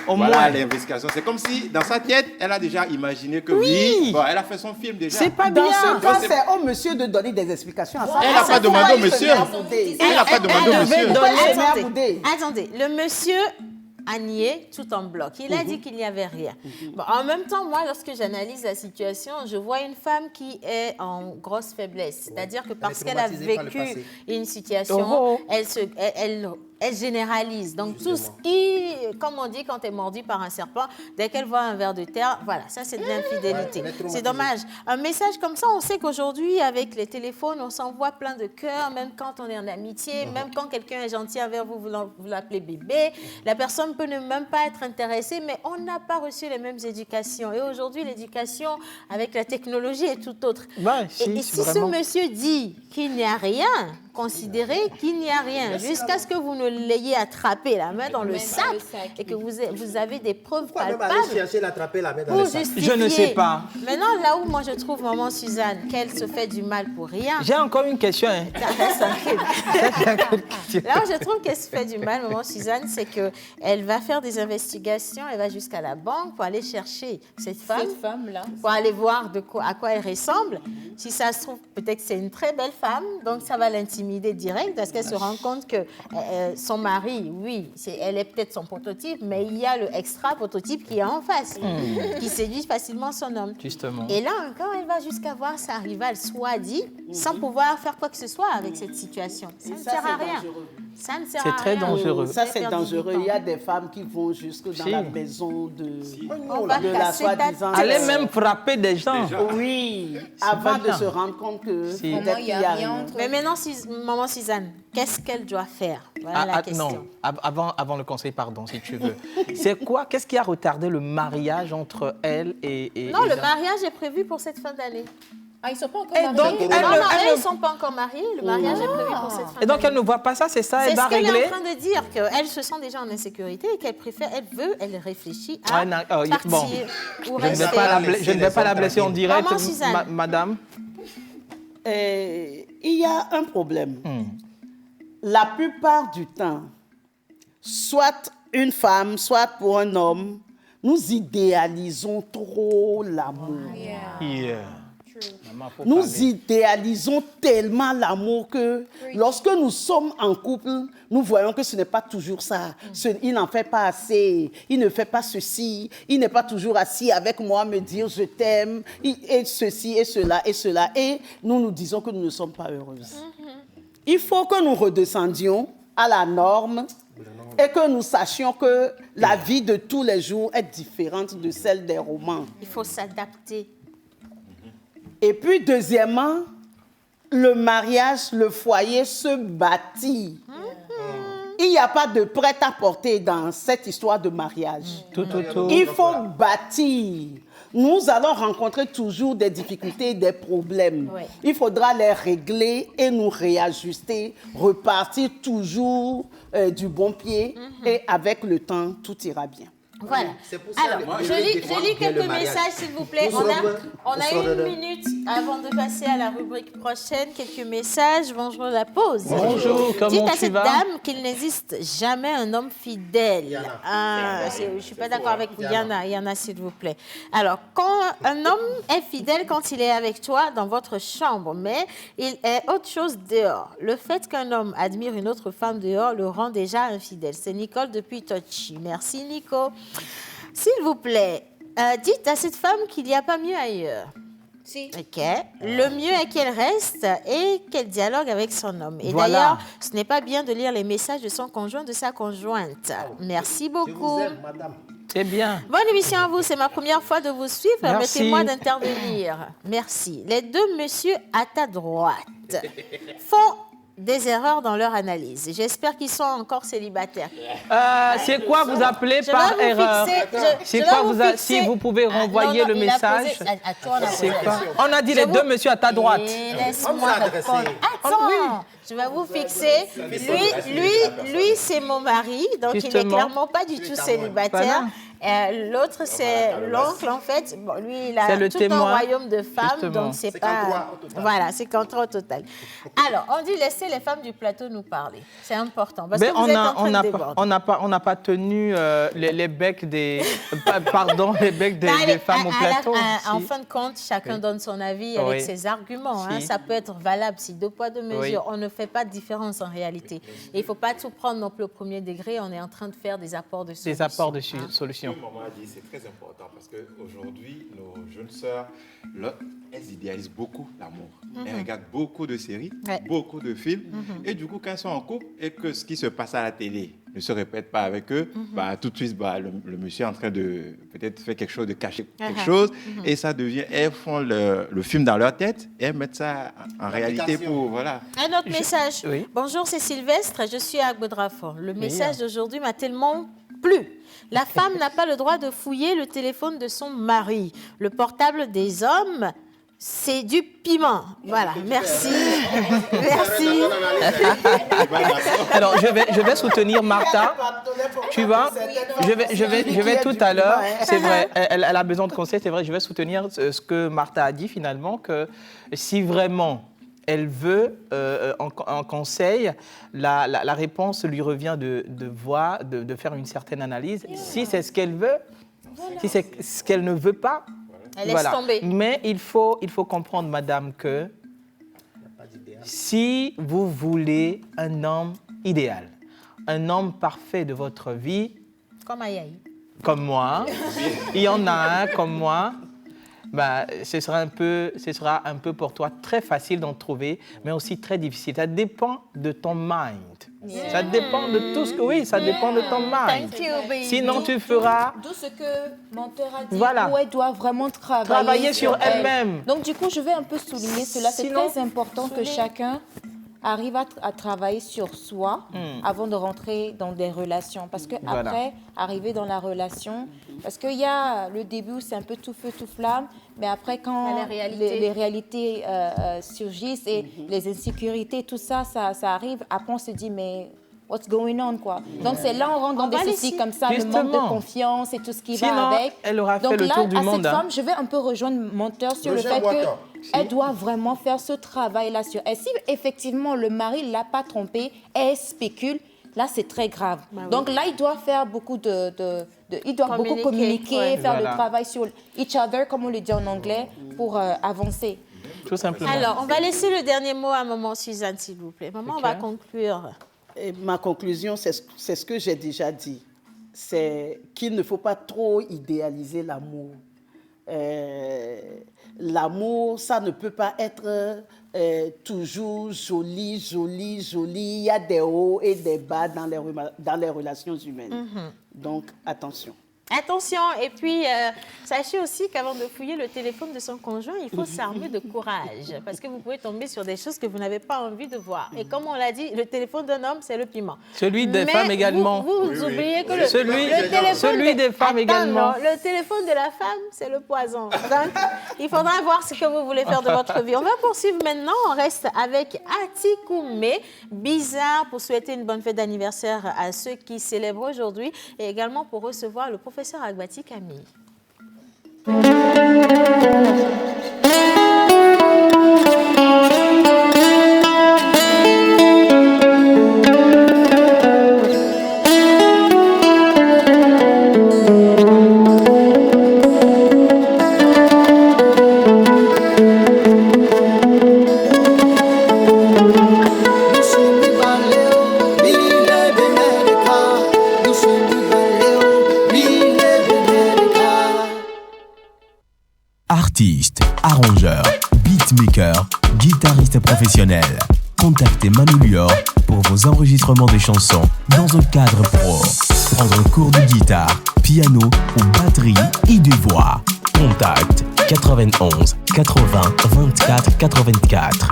Au voilà, moins. l'investigation. C'est comme si, dans sa tête, elle a déjà imaginé que oui, bon, elle a fait son film déjà. C'est pas Dans bien. ce cas, c'est- c'est au monsieur de donner des explications à ça. Elle n'a pas demandé au monsieur. Elle n'a pas demandé au devait monsieur. donner- Attendez, attendez, le monsieur a nié tout en bloc. Il a dit qu'il n'y avait rien. Bon, en même temps, moi, lorsque j'analyse la situation, je vois une femme qui est en grosse faiblesse. C'est-à-dire que parce qu'elle a traumatisée par le vécu passé. une situation, Oh. elle généralise. Donc, tout ce qui, comme on dit, quand tu es mordu par un serpent, dès qu'elle voit un ver de terre, voilà, ça, c'est de l'infidélité. elle est traumatisée. C'est dommage. Un message comme ça, on sait qu'aujourd'hui, avec les téléphones, on s'envoie plein de cœurs, même quand on est en amitié, même quand quelqu'un est gentil envers vous, vous l'appelez bébé. La personne peut ne même pas être intéressée, mais on n'a pas reçu les mêmes éducations. Et aujourd'hui, l'éducation avec la technologie est tout autre. Ouais, si, et si vraiment. ce monsieur dit qu'il n'y a rien, considérez qu'il n'y a rien, jusqu'à ce que vous ne l'ayez attrapé la main dans le sac et que vous avez des preuves Pourquoi même palpables aller chercher l'attraper la main dans pour le sac? justifier. Je ne sais pas. Maintenant, là où moi je trouve maman Suzanne qu'elle se fait du mal pour rien. J'ai encore une question, hein. Reste tranquille. Là où je trouve qu'elle se fait du mal, maman Suzanne, c'est qu'elle va faire des investigations, elle va jusqu'à la banque pour aller chercher cette femme-là, pour aller voir à quoi elle ressemble. Si ça se trouve, peut-être que c'est une très belle femme, donc ça va l'intimider direct parce qu'elle se rend compte que son mari, oui, elle est peut-être son prototype, mais il y a le extra prototype qui est en face, qui séduit facilement son homme. Justement. Et là encore, elle va jusqu'à voir sa rivale soit-dit, sans pouvoir faire quoi que ce soit avec cette situation. Ça ne sert à rien. Ça ne sert C'est à très rien. dangereux. Ça, c'est Perdre du dangereux. temps. Il y a des femmes qui vont jusque dans Si. la maison de On va la casser ta soi-disant... tête. Allez même frapper des gens. Oui, pas avant de bien. se rendre compte que Si. peut-être qu'il y a rien. Mais maintenant, maman Suzanne, qu'est-ce qu'elle doit faire? Voilà la question. Non, avant le conseil, pardon, si tu veux. C'est quoi? Qu'est-ce qui a retardé le mariage entre elle et Non, le Jean? mariage est prévu pour cette fin d'année. Ah, ils ne sont pas encore Et mariés. donc, Ils ne sont pas encore mariés. Le mariage est prévu pour cette fin Et donc, d'année. elle ne voit pas ça, c'est ça, C'est elle va ce qu'elle régler. est en train de dire, qu'elle se sent déjà en insécurité et qu'elle préfère, elle réfléchit à Ah, non, partir bon. ou Je ne rester. vais pas la blesser en direct, Maman Suzanne. madame. Il y a un problème. La plupart du temps, soit une femme, soit pour un homme, nous idéalisons trop l'amour. Nous idéalisons tellement l'amour que lorsque nous sommes en couple, nous voyons que ce n'est pas toujours ça. Il n'en fait pas assez, il ne fait pas ceci, il n'est pas toujours assis avec moi me dire je t'aime, et ceci et cela et cela. Et nous nous disons que nous ne sommes pas heureuses. Il faut que nous redescendions à la norme et que nous sachions que la vie de tous les jours est différente de celle des romans. Il faut s'adapter. Et puis, deuxièmement, le mariage, le foyer se bâtit. Il n'y a pas de prêt-à-porter dans cette histoire de mariage. Il faut bâtir. Nous allons rencontrer toujours des difficultés, des problèmes. Ouais. Il faudra les régler et nous réajuster, repartir toujours du bon pied et avec le temps, tout ira bien. Voilà. C'est pour ça Alors, que je lis quelques messages, s'il vous plaît. On a une minute avant de passer à la rubrique prochaine. Quelques messages. Bonjour la pause. Bonjour, comment Dites à tu cette vas? dame qu'il n'existe jamais un homme fidèle. Je ne suis pas d'accord avec vous. Il y en a, s'il vous plaît. Alors, quand un homme est fidèle quand il est avec toi dans votre chambre, mais il est autre chose dehors. Le fait qu'un homme admire une autre femme dehors le rend déjà infidèle. C'est Nicole depuis Tochi. Merci, Nico. S'il vous plaît, dites à cette femme qu'il n'y a pas mieux ailleurs. Si. OK. Le mieux est qu'elle reste et qu'elle dialogue avec son homme. Et Voilà. d'ailleurs, ce n'est pas bien de lire les messages de son conjoint, de sa conjointe. Merci Je beaucoup. vous aime, madame. C'est bien. Bonne émission à vous. C'est ma première fois de vous suivre. Merci. Permettez-moi d'intervenir. Merci. Les deux messieurs à ta droite font des erreurs dans leur analyse. J'espère qu'ils sont encore célibataires. C'est quoi vous appelez Je par vais vous erreur? fixer- C'est je quoi vais vous si fixer- vous pouvez renvoyer non, le il a message? posé- à toi, on a C'est posé. quoi? On a dit les deux monsieur à ta droite. Et laisse-moi On s'est adressé. répondre. Attends, je vais vous fixer. Lui, c'est mon mari, donc il n'est Justement. clairement pas du tout célibataire. L'autre, c'est l'oncle, en fait. Bon, lui, il a C'est le tout témoin. un royaume de femmes, Justement. donc c'est 53 pas... au total. Voilà, 53 au total. Alors, on dit laisser les femmes du plateau nous parler. C'est important, parce Ben, que vous êtes en train de déborder. on n'a pas tenu les becs des pardon les becs des Allez, femmes au plateau. En Si. fin de compte, chacun donne son avis avec Oui. ses arguments. Hein. Si. Ça peut être valable si deux poids, deux mesures. Oui. On ne fait pas de différence en réalité. Et il ne faut pas tout prendre non plus au premier degré. On est en train de faire des apports de solutions. Des apports de hein. solutions. Maman a dit, c'est très important parce qu'aujourd'hui, nos jeunes sœurs, elles idéalisent beaucoup l'amour. Elles regardent beaucoup de séries, Ouais. beaucoup de films. Et du coup, quand elles sont en couple et que ce qui se passe à la télé ne se répète pas avec eux, bah, tout de suite, bah, le monsieur est en train de peut-être faire quelque chose, de cacher quelque chose. Et ça devient, elles font le film dans leur tête et elles mettent ça en réalité pour, voilà. Un autre message. Oui. Bonjour, c'est Sylvestre, je suis à Goudrafort. Le message d'aujourd'hui m'a tellement plu. La femme n'a pas le droit de fouiller le téléphone de son mari. Le portable des hommes, c'est du piment. Voilà, merci. Merci. Alors je vais soutenir Martha. Tu vois, je vais tout à l'heure. C'est vrai, elle a besoin de conseils. C'est vrai, je vais soutenir ce que Martha a dit finalement, que si vraiment elle veut un conseil, la réponse lui revient de voir, de faire une certaine analyse. Si c'est ce qu'elle veut, si c'est ce qu'elle ne veut pas, Elle laisse tomber. Mais il faut comprendre, madame, que si vous voulez un homme idéal, un homme parfait de votre vie, Comme Ayaï. comme moi, il y en a un comme moi, bah, ce sera un peu pour toi très facile d'en trouver, mais aussi très difficile. Ça dépend de ton mind. Ça dépend de tout ce que... Oui, ça dépend de ton mind. Thank you, baby. Sinon, tu feras... D'où ce que Menteur a dit, Voilà. où elle doit vraiment Travailler sur elle-même. Donc, du coup, je vais un peu souligner cela. C'est Sinon, très important que chacun arrive à travailler sur soi avant de rentrer dans des relations. Parce que après, arriver dans la relation, parce qu'il y a le début où c'est un peu tout feu, tout flamme, mais après quand les réalités surgissent et les insécurités, tout ça, ça arrive, après on se dit mais what's going on quoi. Donc c'est là on rentre dans des soucis comme ça, le manque de confiance et tout ce qui va avec. Elle aura Donc fait le là, tour du à monde. cette femme, je vais un peu rejoindre Monteur sur le fait qu'elle doit vraiment faire ce travail-là sur elle. Si effectivement le mari ne l'a pas trompée, elle spécule, là c'est très grave. Donc là, il doit faire beaucoup il doit beaucoup communiquer, faire le travail sur each other, comme on le dit en anglais, pour avancer. Tout simplement. Alors, on va laisser le dernier mot à maman Suzanne, s'il vous plaît. Maman, on va conclure. Et ma conclusion, c'est ce que j'ai déjà dit. C'est qu'il ne faut pas trop idéaliser l'amour. L'amour, ça ne peut pas être toujours joli, joli, joli. Il y a des hauts et des bas dans les relations humaines. Donc, attention. Attention, et puis sachez aussi qu'avant de fouiller le téléphone de son conjoint, il faut s'armer de courage parce que vous pouvez tomber sur des choses que vous n'avez pas envie de voir. Et comme on l'a dit, le téléphone d'un homme, c'est le piment. Celui des femmes également. Vous oubliez que celui des femmes également. Le téléphone de la femme, c'est le poison. Donc, il faudra voir ce que vous voulez faire de votre vie. On va poursuivre maintenant. On reste avec Atikoumé. Bizarre pour souhaiter une bonne fête d'anniversaire à ceux qui célèbrent aujourd'hui et également pour recevoir le professeur Agbati Camille. Artiste, arrangeur, beatmaker, guitariste professionnel. Contactez Manu Lior pour vos enregistrements de chansons dans un cadre pro. Prendre un cours de guitare, piano ou batterie et de voix. Contact 91 80 24 84.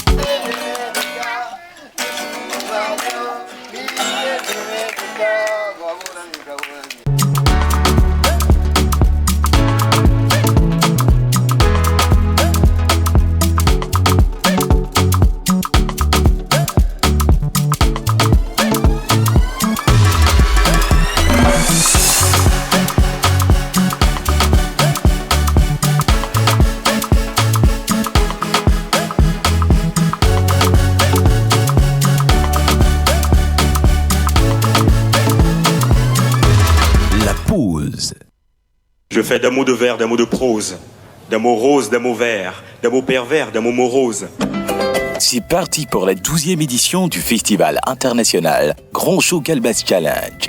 Je fais d'un mot de vers, d'un mot de prose, d'un mot rose, d'un mot vert, d'un mot pervers, d'un mot morose. C'est parti pour la 12e édition du Festival international Grand Show Kalbas Challenge.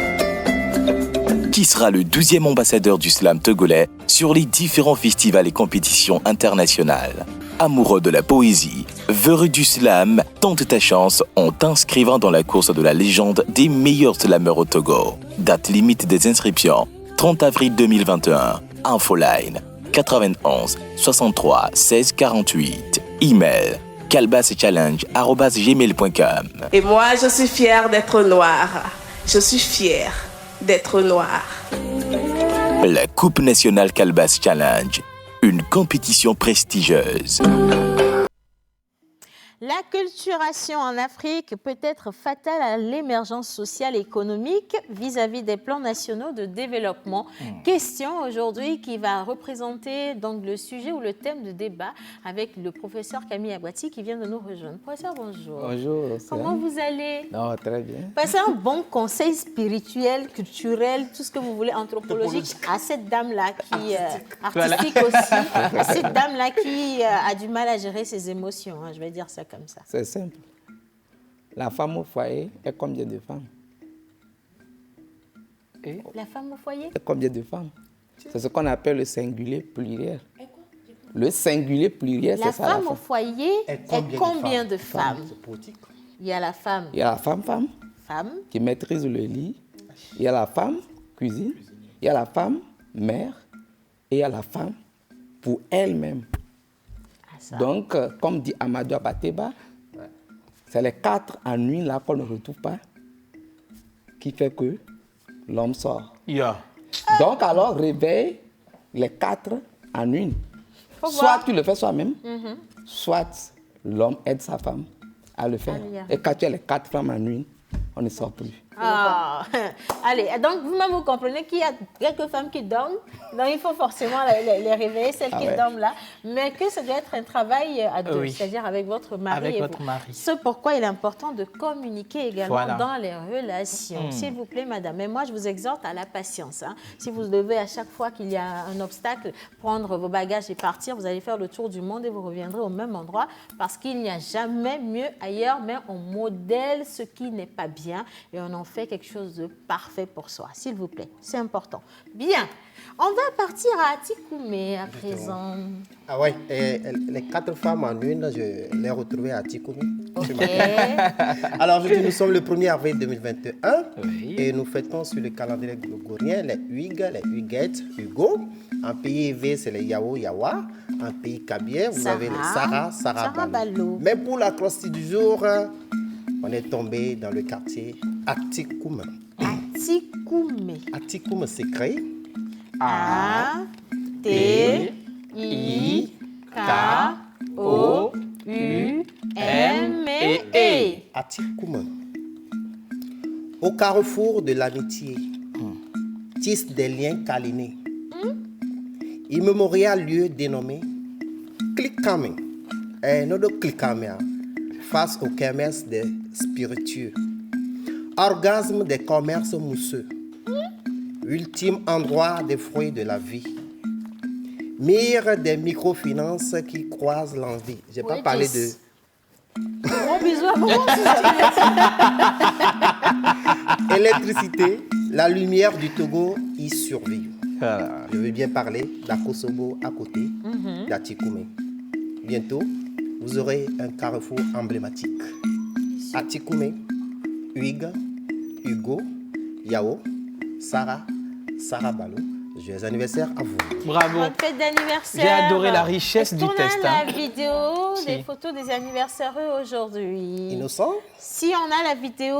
Qui sera le 12e ambassadeur du slam togolais sur les différents festivals et compétitions internationales. Amoureux de la poésie, véreux du slam, tente ta chance en t'inscrivant dans la course de la légende des meilleurs slameurs au Togo. Date limite des inscriptions, 30 avril 2021. Infoline 91 63 16 48. Email kalbaschallenge@gmail.com. Et moi, je suis fière d'être noire. Je suis fière d'être noire. La Coupe nationale Kalbas Challenge, une compétition prestigieuse. L'acculturation en Afrique peut être fatale à l'émergence sociale et économique vis-à-vis des plans nationaux de développement. Question aujourd'hui qui va représenter donc le sujet ou le thème de débat avec le professeur Camille Agbati qui vient de nous rejoindre. Professeur, bonjour. Bonjour. Comment vous allez? Non, très bien. Passez un bon conseil spirituel, culturel, tout ce que vous voulez, anthropologique à cette dame-là qui... artistique aussi. À cette dame-là qui a du mal à gérer ses émotions, hein, je vais dire ça comme ça. C'est simple. La femme au foyer est combien de femmes? La femme au foyer est combien de femmes? C'est ce qu'on appelle le singulier pluriel. Le singulier pluriel, c'est ça. La femme au foyer est combien de femmes? Il y a la femme. Il y a la femme qui maîtrise le lit. Il y a la femme cuisine. Il y a la femme mère. Et il y a la femme pour elle-même. Donc, comme dit Amadou Abateba, C'est les 4 en une là qu'on ne retrouve pas qui fait que l'homme sort. Donc alors réveille les 4 en une. Soit tu le fais soi-même, soit l'homme aide sa femme à le faire. Et quand tu as les 4 femmes en une, on ne sort plus. Ah. Allez, donc vous-même vous comprenez qu'il y a quelques femmes qui dorment, donc il faut forcément les réveiller, celles qui dorment là, mais que ça doit être un travail à deux, c'est-à-dire avec votre mari et vous. C'est pourquoi il est important de communiquer également dans les relations. S'il vous plaît, madame, mais moi je vous exhorte à la patience. Hein. Si vous devez à chaque fois qu'il y a un obstacle, prendre vos bagages et partir, vous allez faire le tour du monde et vous reviendrez au même endroit parce qu'il n'y a jamais mieux ailleurs, mais on modèle ce qui n'est pas bien et on en fait quelque chose de parfait pour soi, s'il vous plaît. C'est important. Bien. On va partir à Atikoumé à présent. Ah ouais, les 4 femmes en une, je les ai retrouvées à Atikoumé. Alors, nous sommes le 1er avril 2021 et nous fêtons sur le calendrier grégorien les Huigues, les Huguettes, Hugo. En pays V, c'est les Yao, Yawa. En pays Kabien, vous avez les Sarah Balo. Mais pour la crosti du jour, on est tombé dans le quartier Atikoumé. Atikoumé s'écrit A-T-I-K-O-U-M-E. Atikoumé. Au carrefour de l'amitié, tisse des liens câlinés. Immémorial lieu dénommé Klikame. Notre Klikame, face au commerce des spiritueux. Orgasme des commerces mousseux. Ultime endroit des fruits de la vie. Mire des microfinances qui croisent l'envie. Je n'ai pas parlé de... Gros bisous à moi. Électricité, la lumière du Togo y survit. Je veux bien parler d'Akosobo à côté, d'Atikoumé. Bientôt, vous aurez un carrefour emblématique. Atikoumé, Huigues, Hugo, Yao, Sarah Balo. Joyeux anniversaire à vous. Bravo. Bonne fête d'anniversaire. J'ai adoré la richesse du test. On a la vidéo des photos des anniversaires aujourd'hui. Innocent? Si on a la vidéo,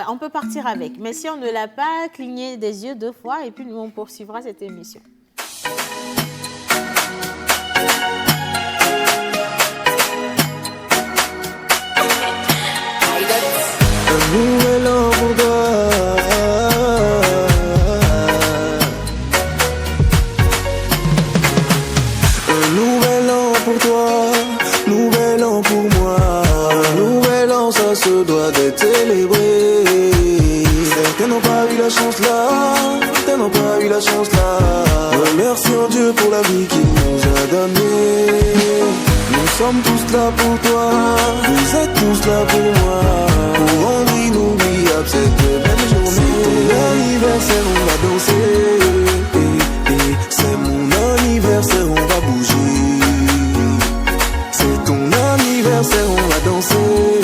on peut partir avec. Mais si on ne l'a pas, clignez des yeux 2 fois et puis nous, on poursuivra cette émission. Un nouvel an pour toi. Un nouvel an pour toi, nouvel an pour moi. Un nouvel an, ça se doit d'être célébré. Certains n'ont pas eu la chance là, certains n'ont pas eu la chance là. Remercions Dieu pour la vie qu'il nous a donnée. Nous sommes tous là pour toi, vous êtes tous là pour moi. Pour rendre inoubliable cette belle journée. C'est ton anniversaire, on va danser. C'est mon anniversaire, on va bouger. C'est ton anniversaire, on va danser.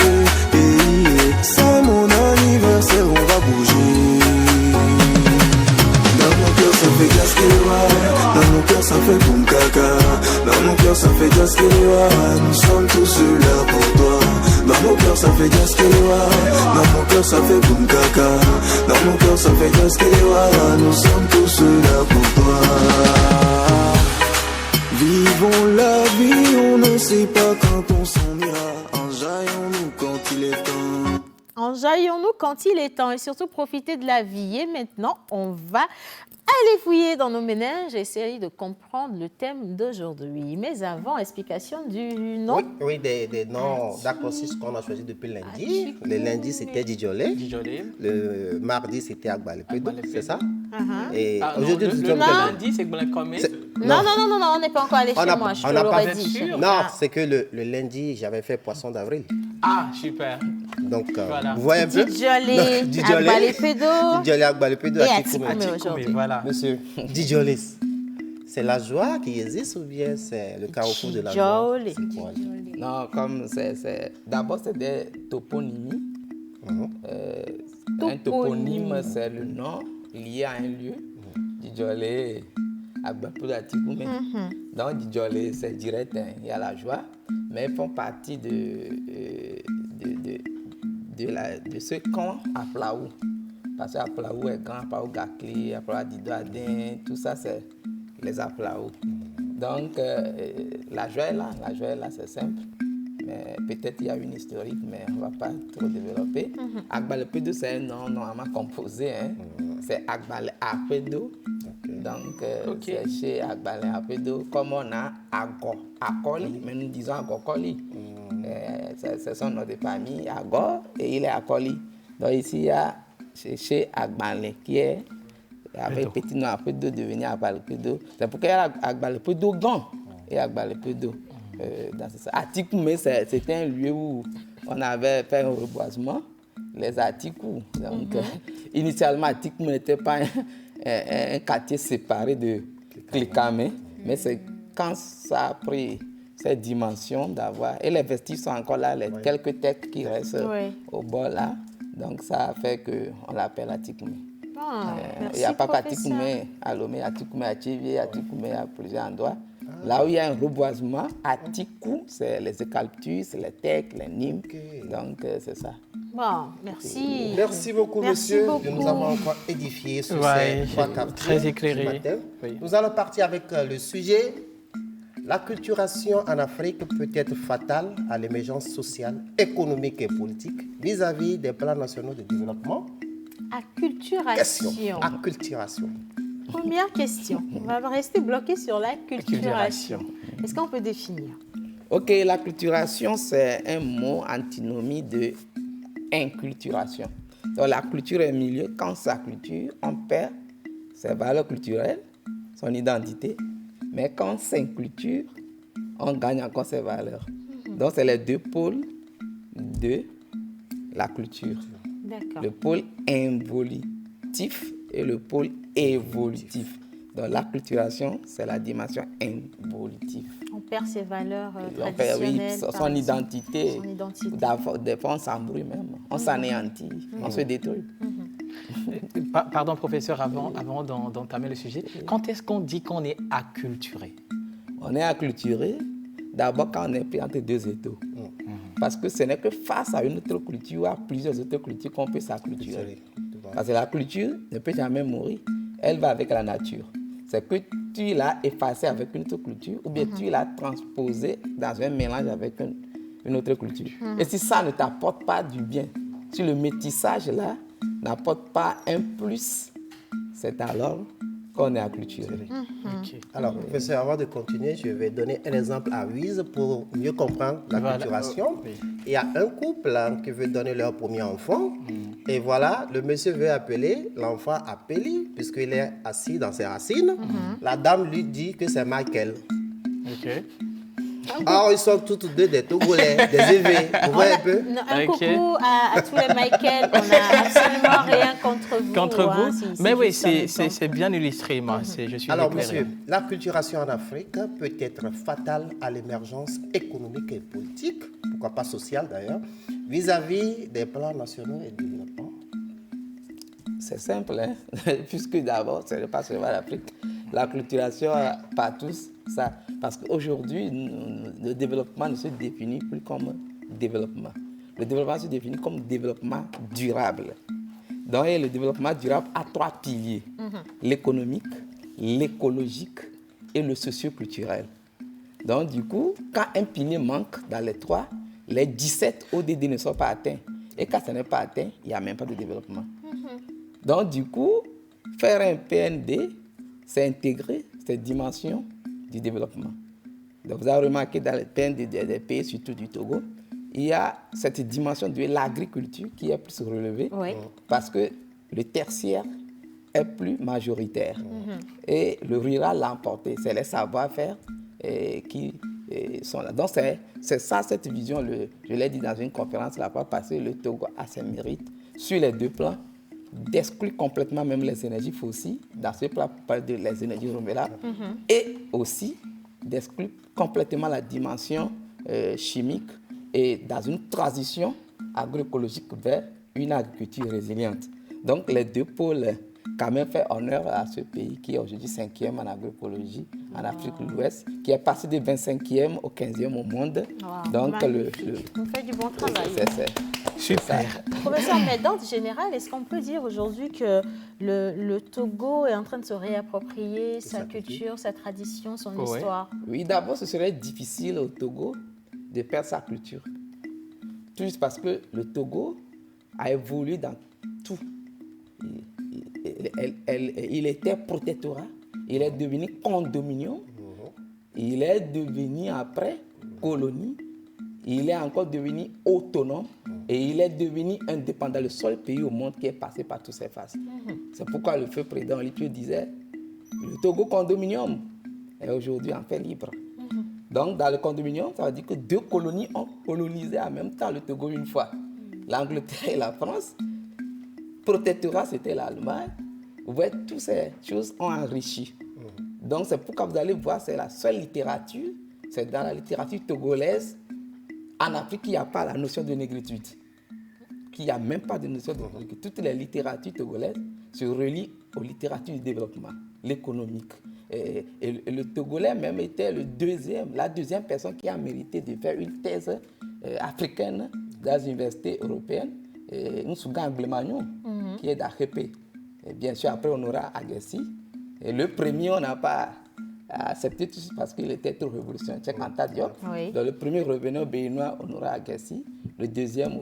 C'est mon anniversaire, on va bouger. Dans mon cœur ça fait Gaskewa, dans mon cœur ça fait boum caca. Dans mon cœur ça fait Gaskewa, nous sommes tous là pour toi. Dans mon cœur ça fait Gaskewa, dans mon cœur ça fait boum caca. Dans mon cœur ça fait Gaskewa, nous sommes tous là pour toi. Vivons la vie, on ne sait pas quand on s'en ira. Enjaillons-nous quand il est temps. Enjaillons-nous quand il est temps et surtout profiter de la vie. Et maintenant, on va aller fouiller dans nos ménages et essayer de comprendre le thème d'aujourd'hui. Mais avant, explication du nom. Oui, des noms d'acrostiches qu'on a choisis depuis lundi. Le lundi, c'était Djidjolé. Le mardi, c'était Agbalepédo, c'est ça? Et aujourd'hui, le lundi, c'est Gbalékomé. Non, on n'est pas encore allé chez moi, je te l'aurais dit. Non, c'est que le lundi, j'avais fait poisson d'avril. Ah, super. Donc, voilà. Vous voyez un peu? Djidjolé, Agbalepédo, et Atikoumé aujourd'hui. Voilà. Monsieur Djidjolé, c'est la joie qui existe ou bien c'est le carrefour de la joie? Non, comme c'est... D'abord, c'est des toponymies. Un toponyme, c'est le nom lié à un lieu. Djidjolé, Agbalepédo, Atikoumé. Donc, Djidjolé, c'est direct, il y a la joie. Mais ils font partie de de ce camp à Plaou. Parce qu'à Plaou est grand, Plaou Gakli, Plaou Dido Adin, tout ça c'est les Aplaou. Donc la joie est là, c'est simple. Mais peut-être il y a une historique, mais on ne va pas trop développer. Agbalepedo, c'est un nom normalement composé. Hein. C'est Agbale Apedo. Donc c'est chez Agbale Apedo. Comme on a Akoli, mais nous disons Agokoli. C'est son nom de famille, Agor, et il est Akoli. Donc ici, il y a chez Agbale, qui est avec petit nom Apedo, devenu Agbalepedo. C'est pourquoi il y a Agbalepedo Gant et Agbalepedo. Atikoumé, c'était un lieu où on avait fait un reboisement, les Atikou. Donc, initialement, Atikoumé n'était pas un quartier séparé de Klikamé, mais c'est quand ça a pris cette dimension d'avoir. Et les vestiges sont encore là, les quelques têtes qui restent au bord là. Donc, ça a fait qu'on l'appelle Atikoumé. Il n'y a pas qu'Atikoumé à Lomé, Atikoumé à Tchivier, Atikoumé à plusieurs endroits. Là où il y a un reboisement, Atikou, c'est les eucalyptus, les tecs, les nimes. Donc, c'est ça. Bon, merci. Merci beaucoup, monsieur. Nous avons encore édifié sur ces trois captures. Très éclairé. Nous allons partir avec le sujet. L'acculturation en Afrique peut être fatale à l'émergence sociale, économique et politique vis-à-vis des plans nationaux de développement. Acculturation. Acculturation. Première question. On va rester bloqué sur l'acculturation. Est-ce qu'on peut définir? Ok, l'acculturation, c'est un mot antinomie de inculturation. Donc, la culture est milieu. Quand sa culture, on perd ses valeurs culturelles, son identité. Mais quand c'est une culture, on gagne encore ses valeurs. Donc, c'est les deux pôles de la culture. Le pôle involutif et le pôle évolutif. Donc, l'acculturation, c'est la dimension involutive. On perd ses valeurs traditionnelles. On perd, son identité. Des fois, on s'embrouille même. On s'anéantit. On se détruit. Pardon, professeur, avant d'entamer le sujet, quand est-ce qu'on dit qu'on est acculturé? On est acculturé d'abord quand on est pris entre deux étaux. Parce que ce n'est que face à une autre culture ou à plusieurs autres cultures qu'on peut s'acculturer. Parce que la culture ne peut jamais mourir. Elle va avec la nature. C'est que tu l'as effacée avec une autre culture ou bien tu l'as transposée dans un mélange avec une autre culture. Et si ça ne t'apporte pas du bien, si le métissage-là n'apporte pas un plus, c'est alors qu'on est acculturé. Alors, professeur, avant de continuer, je vais donner un exemple à Wiz pour mieux comprendre l'acculturation. Il y a un couple qui veut donner leur premier enfant. Et voilà, le monsieur veut appeler l'enfant à Peli, puisqu'il est assis dans ses racines. La dame lui dit que c'est Michael. Alors, ils sont tous deux des Togolais, des élevés. Vous voyez un peu? Un coucou à tous les Michael. On n'a absolument rien contre vous. Contre vous? Mais oui, c'est bien illustré, moi. Je suis alors, éclairé. monsieur, l'acculturation en Afrique peut être fatale à l'émergence économique et politique, pourquoi pas sociale d'ailleurs, vis-à-vis des plans nationaux et de développement. C'est simple, hein? Puisque d'abord, ce n'est pas seulement l'Afrique. L'acculturation, pas tous, ça. Parce qu'aujourd'hui, le développement ne se définit plus comme développement. Le développement se définit comme développement durable. Donc, le développement durable a trois piliers. L'économique, l'écologique et le socio-culturel. Donc, du coup, quand un pilier manque dans les trois, les 17 ODD ne sont pas atteints. Et quand ça n'est pas atteint, il n'y a même pas de développement. Donc, du coup, faire un PND, c'est intégrer cette dimension du développement. Donc, vous avez remarqué dans les PND des pays, surtout du Togo, il y a cette dimension de l'agriculture qui est plus relevée parce que le tertiaire est plus majoritaire. Et le rural l'a emporté. C'est les savoir-faire qui sont là. Donc, c'est ça, cette vision. Je l'ai dit dans une conférence la fois passée, le Togo a ses mérites sur les deux plans, d'exclure complètement même les énergies fossiles, dans ce plan, on parle de les énergies renouvelables, et aussi d'exclure complètement la dimension chimique et dans une transition agroécologique vers une agriculture résiliente. Donc les deux pôles quand même fait honneur à ce pays qui est aujourd'hui 5e en agroécologie en Afrique de l'Ouest, qui est passé de 25e au 15e au monde. Donc, on fait du bon travail. Super. Professeur, mais d'ordre général, est-ce qu'on peut dire aujourd'hui que le Togo est en train de se réapproprier sa culture, sa tradition, son histoire? Oui, d'abord, ce serait difficile au Togo de perdre sa culture. Tout juste parce que le Togo a évolué dans tout. Il était protectorat, il est devenu condominium, il est devenu après colonie, il est encore devenu autonome et il est devenu indépendant, le seul pays au monde qui est passé par toutes ces phases. C'est pourquoi le feu président Olipio disait le Togo condominium est aujourd'hui en fait libre. Donc dans le condominium, ça veut dire que 2 colonies ont colonisé en même temps le Togo une fois, l'Angleterre et la France. Protectorat, c'était l'Allemagne. Vous voyez, toutes ces choses ont enrichi. Donc, c'est pourquoi vous allez voir, c'est la seule littérature, c'est dans la littérature togolaise, en Afrique, qu'il n'y a pas la notion de négritude. Qu'il n'y a même pas de notion de négritude. Toutes les littératures togolaises se relient aux littératures du développement, l'économique. Et le Togolais même était la deuxième personne qui a mérité de faire une thèse africaine dans les universités européennes. Nsouga Nglemagnon, qui est d'Akhépé. Bien sûr, après, on aura Agassi. Et le premier, on n'a pas accepté tout parce qu'il était trop révolutionnaire, Cheikh Anta Diop. Donc, le premier revenait au Béninois, on aura Agassi. Le deuxième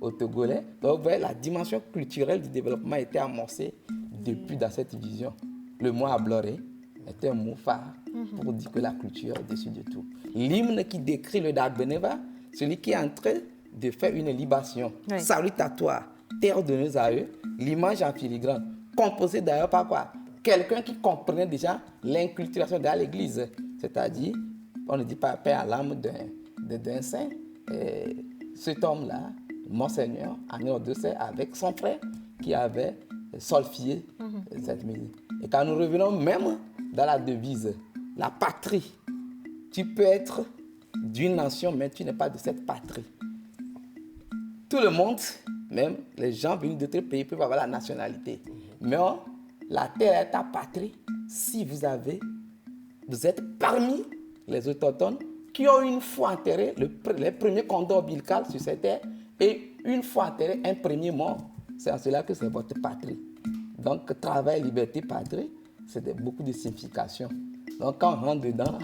au Togolais. Donc, vous voyez, la dimension culturelle du développement était amorcée depuis dans cette vision. Le mot abloré était un mot phare pour dire que la culture est au-dessus de tout. L'hymne qui décrit le Dagbeneva, celui qui est en train de faire une libation. Salutatoire, terre de nos aïeux, l'image en filigrane, composée d'ailleurs par quoi? Quelqu'un qui comprenait déjà l'inculturation de l'Église. C'est-à-dire, on ne dit pas paix à l'âme d'un saint. Cet homme-là, Monseigneur, Agnès Dessay, avec son frère, qui avait solfié cette musique. Et quand nous revenons même dans la devise, la patrie, tu peux être d'une nation, mais tu n'es pas de cette patrie. Tout le monde, même les gens venus d'autres pays, peuvent avoir la nationalité. Mais la terre est ta patrie si vous êtes parmi les autochtones qui ont une fois enterré les premiers condoms ombilicaux sur cette terre et une fois enterré un premier mort. C'est en cela que c'est votre patrie. Donc, travail, liberté, patrie, c'est beaucoup de significations. Donc, quand on rentre dedans,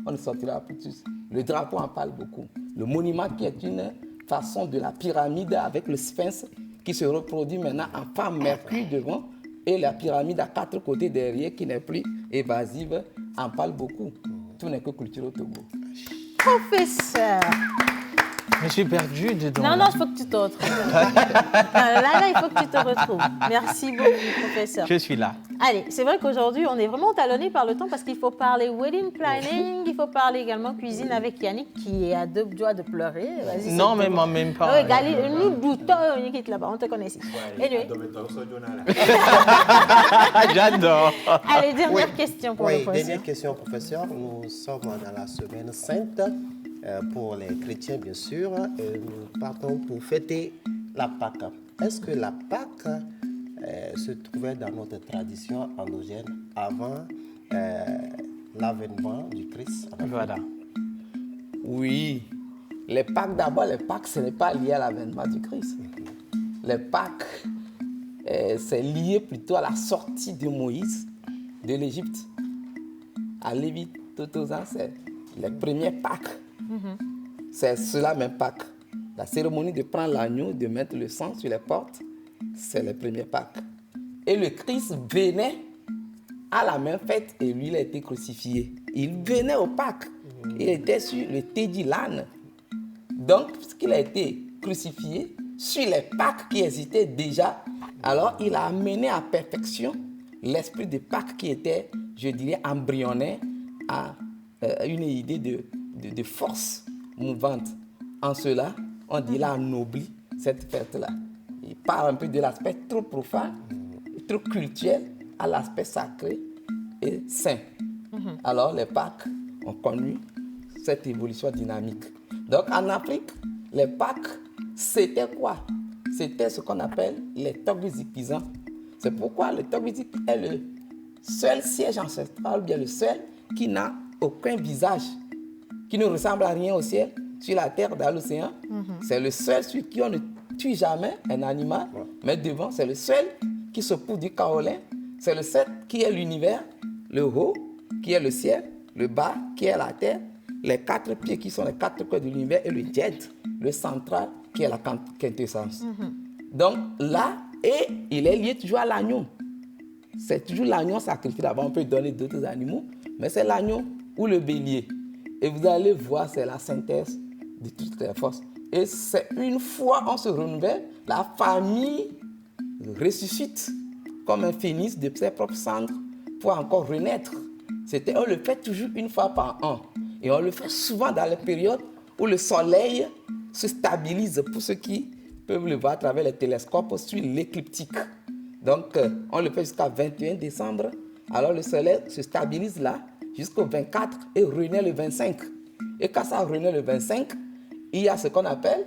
on ne sortira plus tous. Le drapeau en parle beaucoup. Le monument qui est une façon de la pyramide avec le sphinx qui se reproduit maintenant en femme mercure devant et la pyramide à 4 côtés derrière qui n'est plus évasive en parle beaucoup. Tout n'est que culture au Togo. Professeur, je suis perdu dedans. Non, il faut que tu te retrouves. Là, il faut que tu te retrouves. Merci beaucoup, professeur. Je suis là. Allez, c'est vrai qu'aujourd'hui, on est vraiment talonné par le temps parce qu'il faut parler wedding planning, il faut parler également cuisine avec Yannick qui est à 2 doigts de pleurer. Non, mais moi, même pas. Oui, Gali, nous doutons, Yannick là-bas, on te connaît ici. Anyway. J'adore. Allez, dernière question pour le professeur. Dernière question, professeur. Nous sommes dans la semaine sainte. Pour les chrétiens, bien sûr, nous partons pour fêter la Pâque. Est-ce que la Pâque se trouvait dans notre tradition endogène avant l'avènement du Christ? Voilà. Oui. Les Pâques, d'abord, ce n'est pas lié à l'avènement du Christ. Les Pâques, c'est lié plutôt à la sortie de Moïse de l'Égypte. À Lévitique, c'est les premiers Pâques. C'est cela même Pâques. La cérémonie de prendre l'agneau, de mettre le sang sur les portes, c'est le premier Pâques. Et le Christ venait à la même fête et lui, il a été crucifié. Il venait au Pâques. Il était sur le Teddy l'âne. Donc, puisqu'il a été crucifié sur les Pâques qui existaient déjà, alors il a amené à perfection l'esprit de Pâques qui était, je dirais, embryonnaire à une idée de force mouvante. En cela, on dit là ennoblit cette fête-là. Il part un peu de l'aspect trop profane, trop cultuel, à l'aspect sacré et saint. Alors les Pâques ont connu cette évolution dynamique. Donc en Afrique, les Pâques, c'était quoi? C'était ce qu'on appelle les Toguzikizans. C'est pourquoi le Togotique est le seul siège ancestral, ou bien le seul qui n'a aucun visage, qui ne ressemble à rien au ciel, sur la terre, dans l'océan. C'est le seul sur qui on ne tue jamais un animal, mais devant, c'est le seul qui se pousse du kaolin. C'est le seul qui est l'univers, le haut, qui est le ciel, le bas, qui est la terre, les 4 pieds qui sont les 4 cœurs de l'univers, et le jet, le central, qui est la quintessence. Donc là, et il est lié toujours à l'agneau. C'est toujours l'agneau sacrifié. D'abord, on peut donner d'autres animaux, mais c'est l'agneau ou le bélier. Et vous allez voir, c'est la synthèse de toutes les forces. Et c'est une fois on se renouvelle, la famille ressuscite comme un phénix de ses propres cendres pour encore renaître. On le fait toujours une fois par an. Et on le fait souvent dans les périodes où le soleil se stabilise, pour ceux qui peuvent le voir à travers les télescopes sur l'écliptique. Donc, on le fait jusqu'à 21 décembre. Alors, le soleil se stabilise là jusqu'au 24 et renaît le 25. Et quand ça renaît le 25, il y a ce qu'on appelle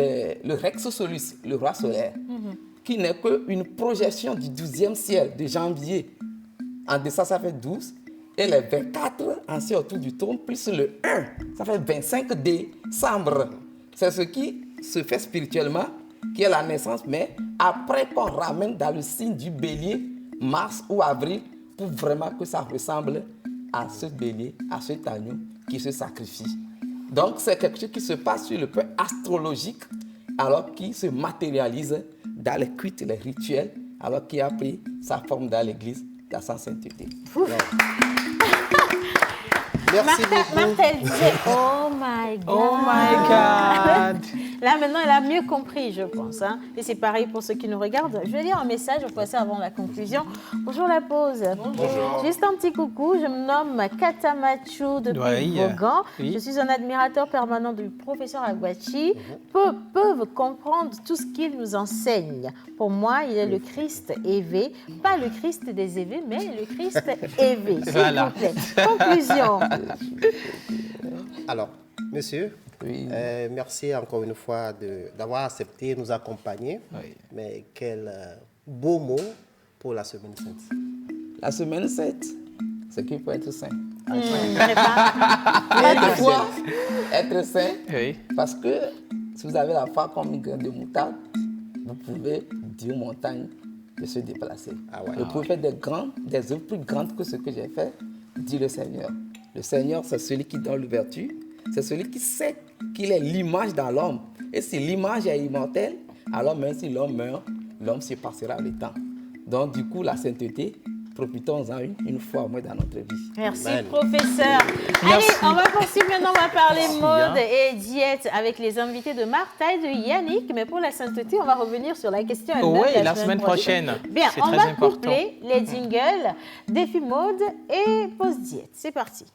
le Rex Solus, le roi solaire, qui n'est qu'une projection du 12e ciel de janvier. En décembre, ça fait 12. Et les 24 anciens autour du trône, plus le 1, ça fait 25 décembre. C'est ce qui se fait spirituellement, qui est la naissance, mais après qu'on ramène dans le signe du bélier, mars ou avril, pour vraiment que ça ressemble à ce bélier, à cet agneau qui se sacrifie. Donc c'est quelque chose qui se passe sur le plan astrologique, alors qui se matérialise dans les cultes, les rituels, alors qui a pris sa forme dans l'église, dans sa sainteté. Merci beaucoup. Marthe, elle disait, oh my God. Oh my God. Là, maintenant, elle a mieux compris, je pense. Hein. Et c'est pareil pour ceux qui nous regardent. Je vais lire un message, au passer avant la conclusion. Bonjour la pause. Bonjour. Juste un petit coucou. Je me nomme Katamachu depuis Vaughan. Oui. Je suis un admirateur permanent du professeur Agbachi. Peu peuvent comprendre tout ce qu'il nous enseigne. Pour moi, il est le Christ élevé. Pas le Christ des évés, mais le Christ élevé. S'il vous plaît. Conclusion. Alors, monsieur, merci encore une fois d'avoir accepté de nous accompagner. Oui. Mais quel beau mot pour la semaine sainte. La semaine sainte, c'est qu'il faut être saint. Être saint, parce que si vous avez la foi comme une graine de moutarde, vous pouvez dire aux montagnes de se déplacer. Vous pouvez faire des œuvres plus grandes que ce que j'ai fait, dit le Seigneur. Le Seigneur, c'est celui qui donne l'ouverture, c'est celui qui sait qu'il est l'image dans l'homme. Et si l'image est immortelle, alors même si l'homme meurt, l'homme se passera le temps. Donc du coup, la sainteté, profitons-en une fois au moins dans notre vie. Merci, professeur. Allez, on va poursuivre maintenant, on va parler mode et diète avec les invités de Martha et de Yannick. Mais pour la sainteté, on va revenir sur la question elle-même. Oui, la semaine prochaine. Bien, on va coupler les jingles, défi mode et pause diète. C'est parti.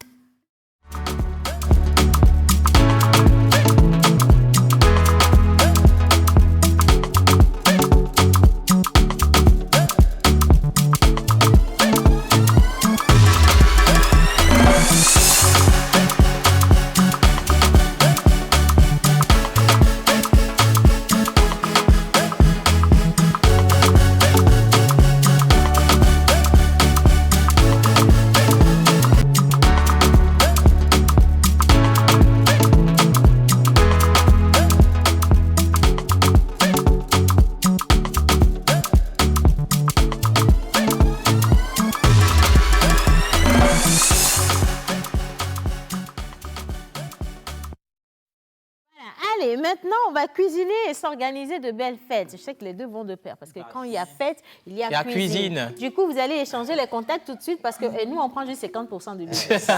Allez, maintenant, on va cuisiner et s'organiser de belles fêtes. Je sais que les deux vont de pair, parce que quand il y a fête, il y a cuisine. Du coup, vous allez échanger les contacts tout de suite, parce que nous, on prend juste 50% du business.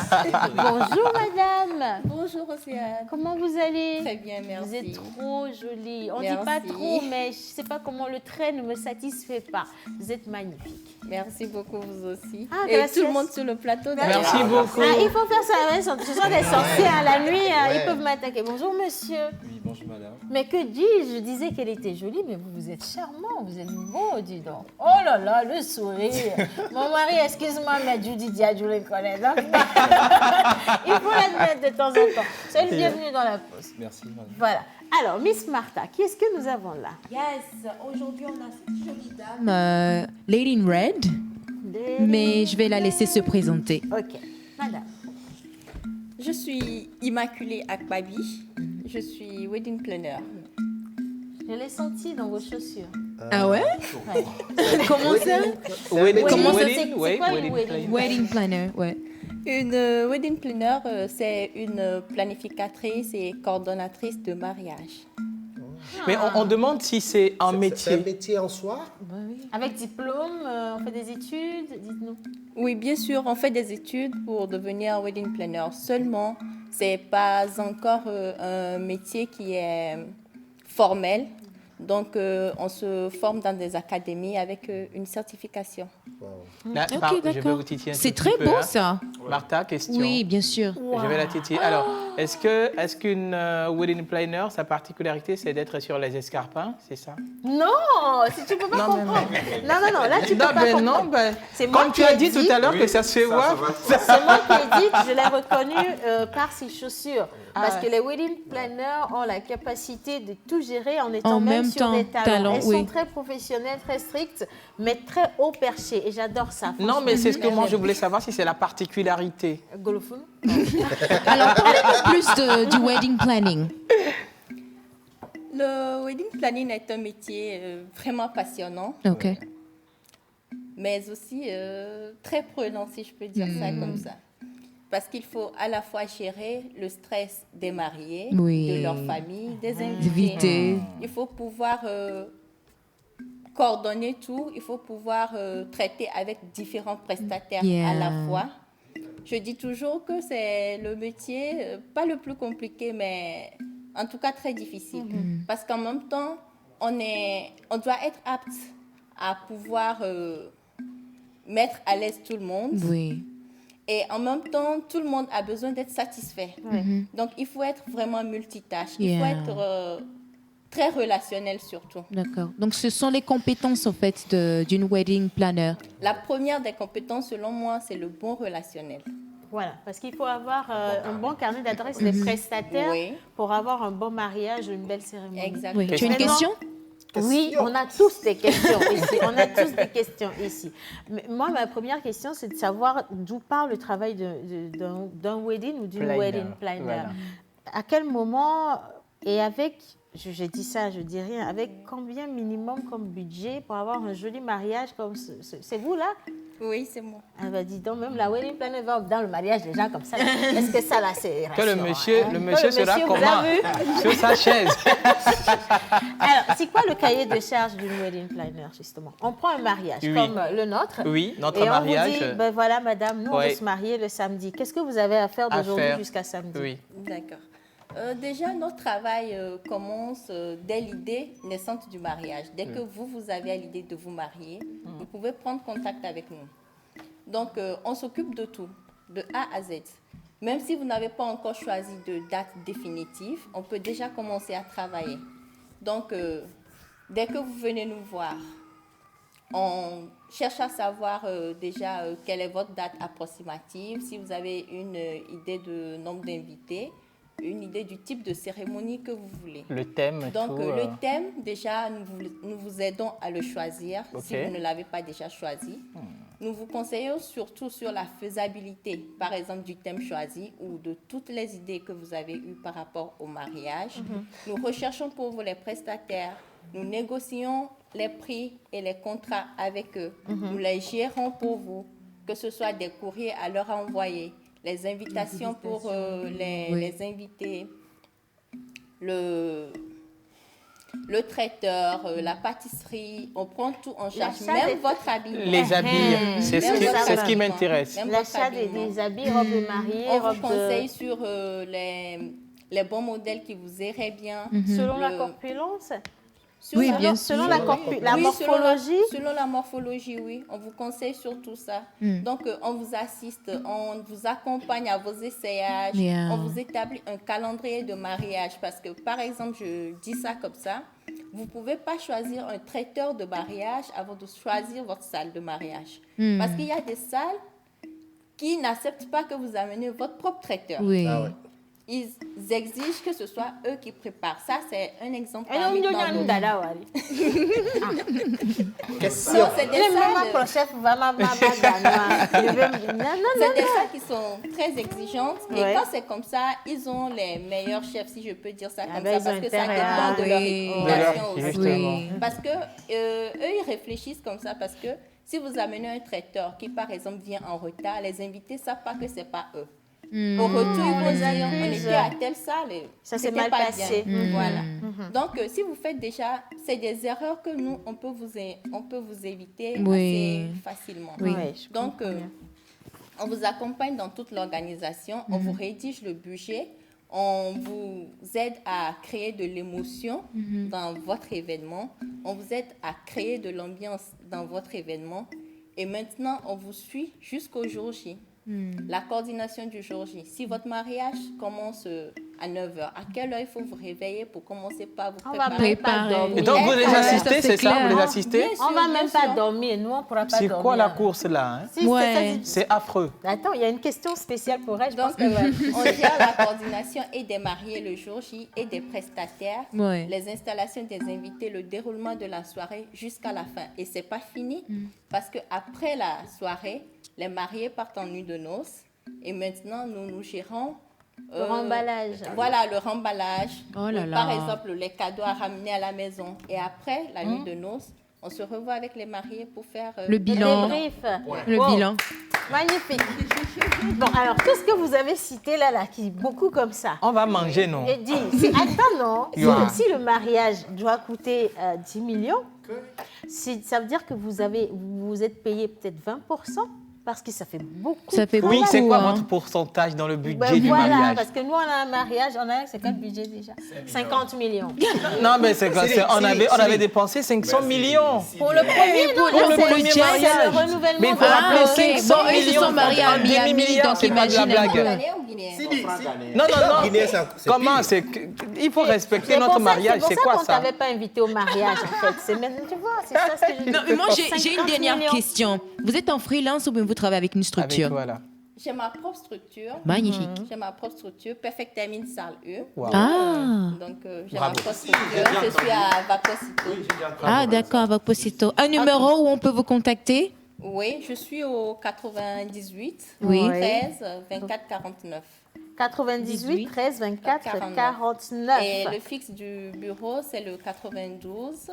Bonjour, madame. Bonjour, Océane. Comment vous allez? Très bien, merci. Vous êtes trop jolie. On ne dit pas trop, mais je ne sais pas comment le trait ne me satisfait pas. Vous êtes magnifique. Merci beaucoup, vous aussi. Ah, et tout le monde sur le plateau. Merci beaucoup. Il faut faire ça. Ce sont des sorciers à la nuit. Ils peuvent m'attaquer. Bonjour, monsieur. Merci, bonjour madame. Mais que dis-je? Je disais qu'elle était jolie, mais vous êtes charmant, vous êtes beau, dis donc. Oh là là, le sourire. Mon mari, excuse-moi, mais Judy Dia, je le connais. Donc, il faut l'admettre de temps en temps. Soyez le bienvenu dans la pause. Merci madame. Voilà. Alors, Miss Martha, qui est-ce que nous avons là? Yes, aujourd'hui on a cette jolie dame, Lady in Red, mais je vais la laisser se présenter. Ok, madame. Je suis Immaculée Akbabi. Je suis wedding planner. Je l'ai senti dans vos chaussures. Ah ouais? Ouais. Comment ça? Comment ça, c'est quoi une wedding? Wedding planner, ouais. Une wedding planner, c'est une planificatrice et coordonnatrice de mariage. Mais on demande si c'est un métier. C'est un métier en soi? Oui. Avec diplôme, on fait des études, dites-nous. Oui, bien sûr, on fait des études pour devenir wedding planner. Seulement, c'est pas encore un métier qui est formel. Donc, on se forme dans des académies avec une certification. Là, Ok, je vais d'accord. vous titiller un C'est tout très petit peu, beau, hein. ça. Martha, question. Oui, bien sûr. Je vais la titiller. Alors, est-ce qu'une wedding planner, sa particularité, c'est d'être sur les escarpins, c'est ça? Non, si tu peux pas comprendre. Non, là tu peux pas comprendre. Non, C'est moi comme qui tu as ai dit tout à l'heure que ça se fait voir. C'est moi qui ai dit que je l'ai reconnu par ses chaussures. Parce que les wedding planners ont la capacité de tout gérer en étant même sur des talons. Elles sont très professionnelles, très strictes, mais très haut perchées. Et j'adore ça. Non, mais c'est ce que moi je voulais savoir si c'est la particularité. Golofoun. Alors, parlez-nous plus du wedding planning. Le wedding planning est un métier vraiment passionnant. Ok. Mais aussi très prenant, si je peux dire ça comme ça. Parce qu'il faut à la fois gérer le stress des mariés, de leur famille, des invités. Il faut pouvoir coordonner tout. Il faut pouvoir traiter avec différents prestataires à la fois. Je dis toujours que c'est le métier, pas le plus compliqué, mais en tout cas très difficile. Parce qu'en même temps, on doit être apte à pouvoir mettre à l'aise tout le monde. Oui. Et en même temps, tout le monde a besoin d'être satisfait. Donc, il faut être vraiment multitâche. Il faut être très relationnel surtout. D'accord. Donc, ce sont les compétences, en fait, d'une wedding planner. La première des compétences, selon moi, c'est le bon relationnel. Voilà, parce qu'il faut avoir un bon carnet d'adresses des prestataires pour avoir un bon mariage, une belle cérémonie. Exactement. Oui. Tu as une question? Oui, on a tous des questions ici. On a tous des questions ici. Mais moi, ma première question, c'est de savoir d'où part le travail d'un wedding ou d'une wedding planner. Voilà. À quel moment et avec, je dis ça, je dis rien, avec combien minimum comme budget pour avoir un joli mariage comme c'est vous là? Oui, c'est moi. Ah bah dis donc, même la wedding planner va dans le mariage des gens comme ça. Est-ce que ça là, c'est rassurant? Que le monsieur sera comment? Sur sa chaise. Alors, c'est quoi le cahier de charge d'une wedding planner, justement? On prend un mariage comme le nôtre. Oui, notre et mariage. On vous dit, ben voilà, madame, nous, on va se marier le samedi. Qu'est-ce que vous avez à faire d'aujourd'hui jusqu'à samedi? Oui. D'accord. Déjà, notre travail commence dès l'idée naissante du mariage. Dès que vous avez l'idée de vous marier, vous pouvez prendre contact avec nous. Donc, on s'occupe de tout, de A à Z. Même si vous n'avez pas encore choisi de date définitive, on peut déjà commencer à travailler. Donc, dès que vous venez nous voir, on cherche à savoir déjà quelle est votre date approximative, si vous avez une idée de nombre d'invités, une idée du type de cérémonie que vous voulez. Le thème. Donc, le thème, déjà, nous vous aidons à le choisir si vous ne l'avez pas déjà choisi. Nous vous conseillons surtout sur la faisabilité, par exemple, du thème choisi ou de toutes les idées que vous avez eues par rapport au mariage. Nous recherchons pour vous les prestataires. Nous négocions les prix et les contrats avec eux. Nous les gérons pour vous, que ce soit des courriers à leur envoyer, les invitations pour les invités, le traiteur, la pâtisserie, on prend tout en charge, même votre habillement. Les habits, c'est ce qui m'intéresse. L'achat des habits, robes de mariée, on vous conseille sur les bons modèles qui vous iraient bien. Selon la corpulence? Oui, bien sûr. Selon la morphologie. Selon la morphologie, oui. On vous conseille surtout ça. Donc, on vous assiste, on vous accompagne à vos essayages. On vous établit un calendrier de mariage. Parce que, par exemple, je dis ça comme ça, vous ne pouvez pas choisir un traiteur de mariage avant de choisir votre salle de mariage. Parce qu'il y a des salles qui n'acceptent pas que vous ameniez votre propre traiteur. Oui. Ils exigent que ce soit eux qui préparent. Ça, c'est un exemple. Question. C'est des salles qui sont très exigeantes. Et quand c'est comme ça, ils ont les meilleurs chefs, si je peux dire ça comme ça, parce que ça dépend de leur réputation aussi. Parce que eux, ils réfléchissent comme ça, parce que si vous amenez un traiteur qui, par exemple, vient en retard, les invités ne savent pas que ce n'est pas eux. Au retour, ils vont dire, on était à telle salle, ça s'est mal passé. Voilà. Donc, si vous faites déjà, c'est des erreurs que nous, on peut vous éviter assez facilement. Donc, on vous accompagne dans toute l'organisation, on vous rédige le budget, on vous aide à créer de l'émotion dans votre événement, on vous aide à créer de l'ambiance dans votre événement, et maintenant, on vous suit jusqu'au jour J. La coordination du jour J. Si votre mariage commence à 9h, à quelle heure il faut vous réveiller pour commencer par vous préparer? Et donc vous les assistez, c'est ça? Vous les assistez? On ne va même pas dormir, nous on ne pourra pas dormir. C'est quoi la course là? C'est affreux. Attends, il y a une question spéciale pour elle. Donc, on gère la coordination et des mariés le jour J et des prestataires, les installations des invités, le déroulement de la soirée jusqu'à la fin. Et ce n'est pas fini parce qu'après la soirée, les mariés partent en nuit de noces et maintenant nous gérons le remballage. Voilà, le remballage. Oh là là. Par exemple, les cadeaux à ramener à la maison. Et après la nuit de noces, on se revoit avec les mariés pour faire le bilan. Le bilan. Magnifique. Bon, alors, tout ce que vous avez cité là, qui est beaucoup comme ça. On va manger, non? J'ai dit, attends, non. Si le mariage doit coûter 10 millions, ça veut dire que vous êtes payé peut-être 20%. Parce que ça fait beaucoup. Oui, c'est quoi votre pourcentage dans le budget du mariage? Voilà, parce que nous, on a un mariage, c'est quel budget déjà? 50 millions. Non, mais on avait dépensé 500 millions. Pour le premier mariage. Le renouvellement. Mais il faut rappeler 500 millions. Ils se sont mariés à Miami, donc imaginez un peu. Non. Comment? Il faut respecter notre mariage. C'est quoi ça? C'est pour ça qu'on ne t'avait pas invité au mariage, en fait. Tu vois, c'est ça ce que je dis. Non, mais moi, j'ai une dernière question. Vous êtes en freelance ou bien vous travaillez avec une structure? J'ai ma propre structure. Magnifique. J'ai ma propre structure, Perfect Timing Salle E. Wow. Donc, j'ai ma propre structure. Je suis à Vaposito. D'accord, à Vaposito. Un numéro où on peut vous contacter? Oui, je suis au 98 13 24 49. 98 13 24 49. Et le fixe du bureau, c'est le 92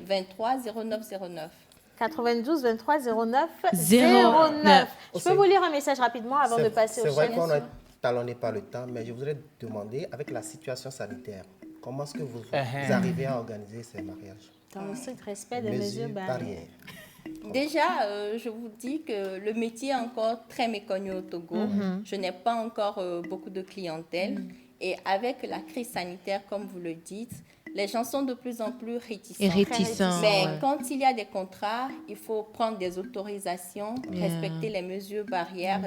23 09 09. 92 23 09 09. Je peux vous lire un message rapidement avant de passer au C'est vrai qu'on est talonné par le temps, mais je voudrais demander, avec la situation sanitaire, comment est-ce que vous arrivez à organiser ces mariages? Dans le strict respect des mesures barrières. Déjà, je vous dis que le métier est encore très méconnu au Togo. Je n'ai pas encore beaucoup de clientèle. Et avec la crise sanitaire, comme vous le dites, les gens sont de plus en plus réticents. Mais quand il y a des contrats, il faut prendre des autorisations, respecter les mesures barrières.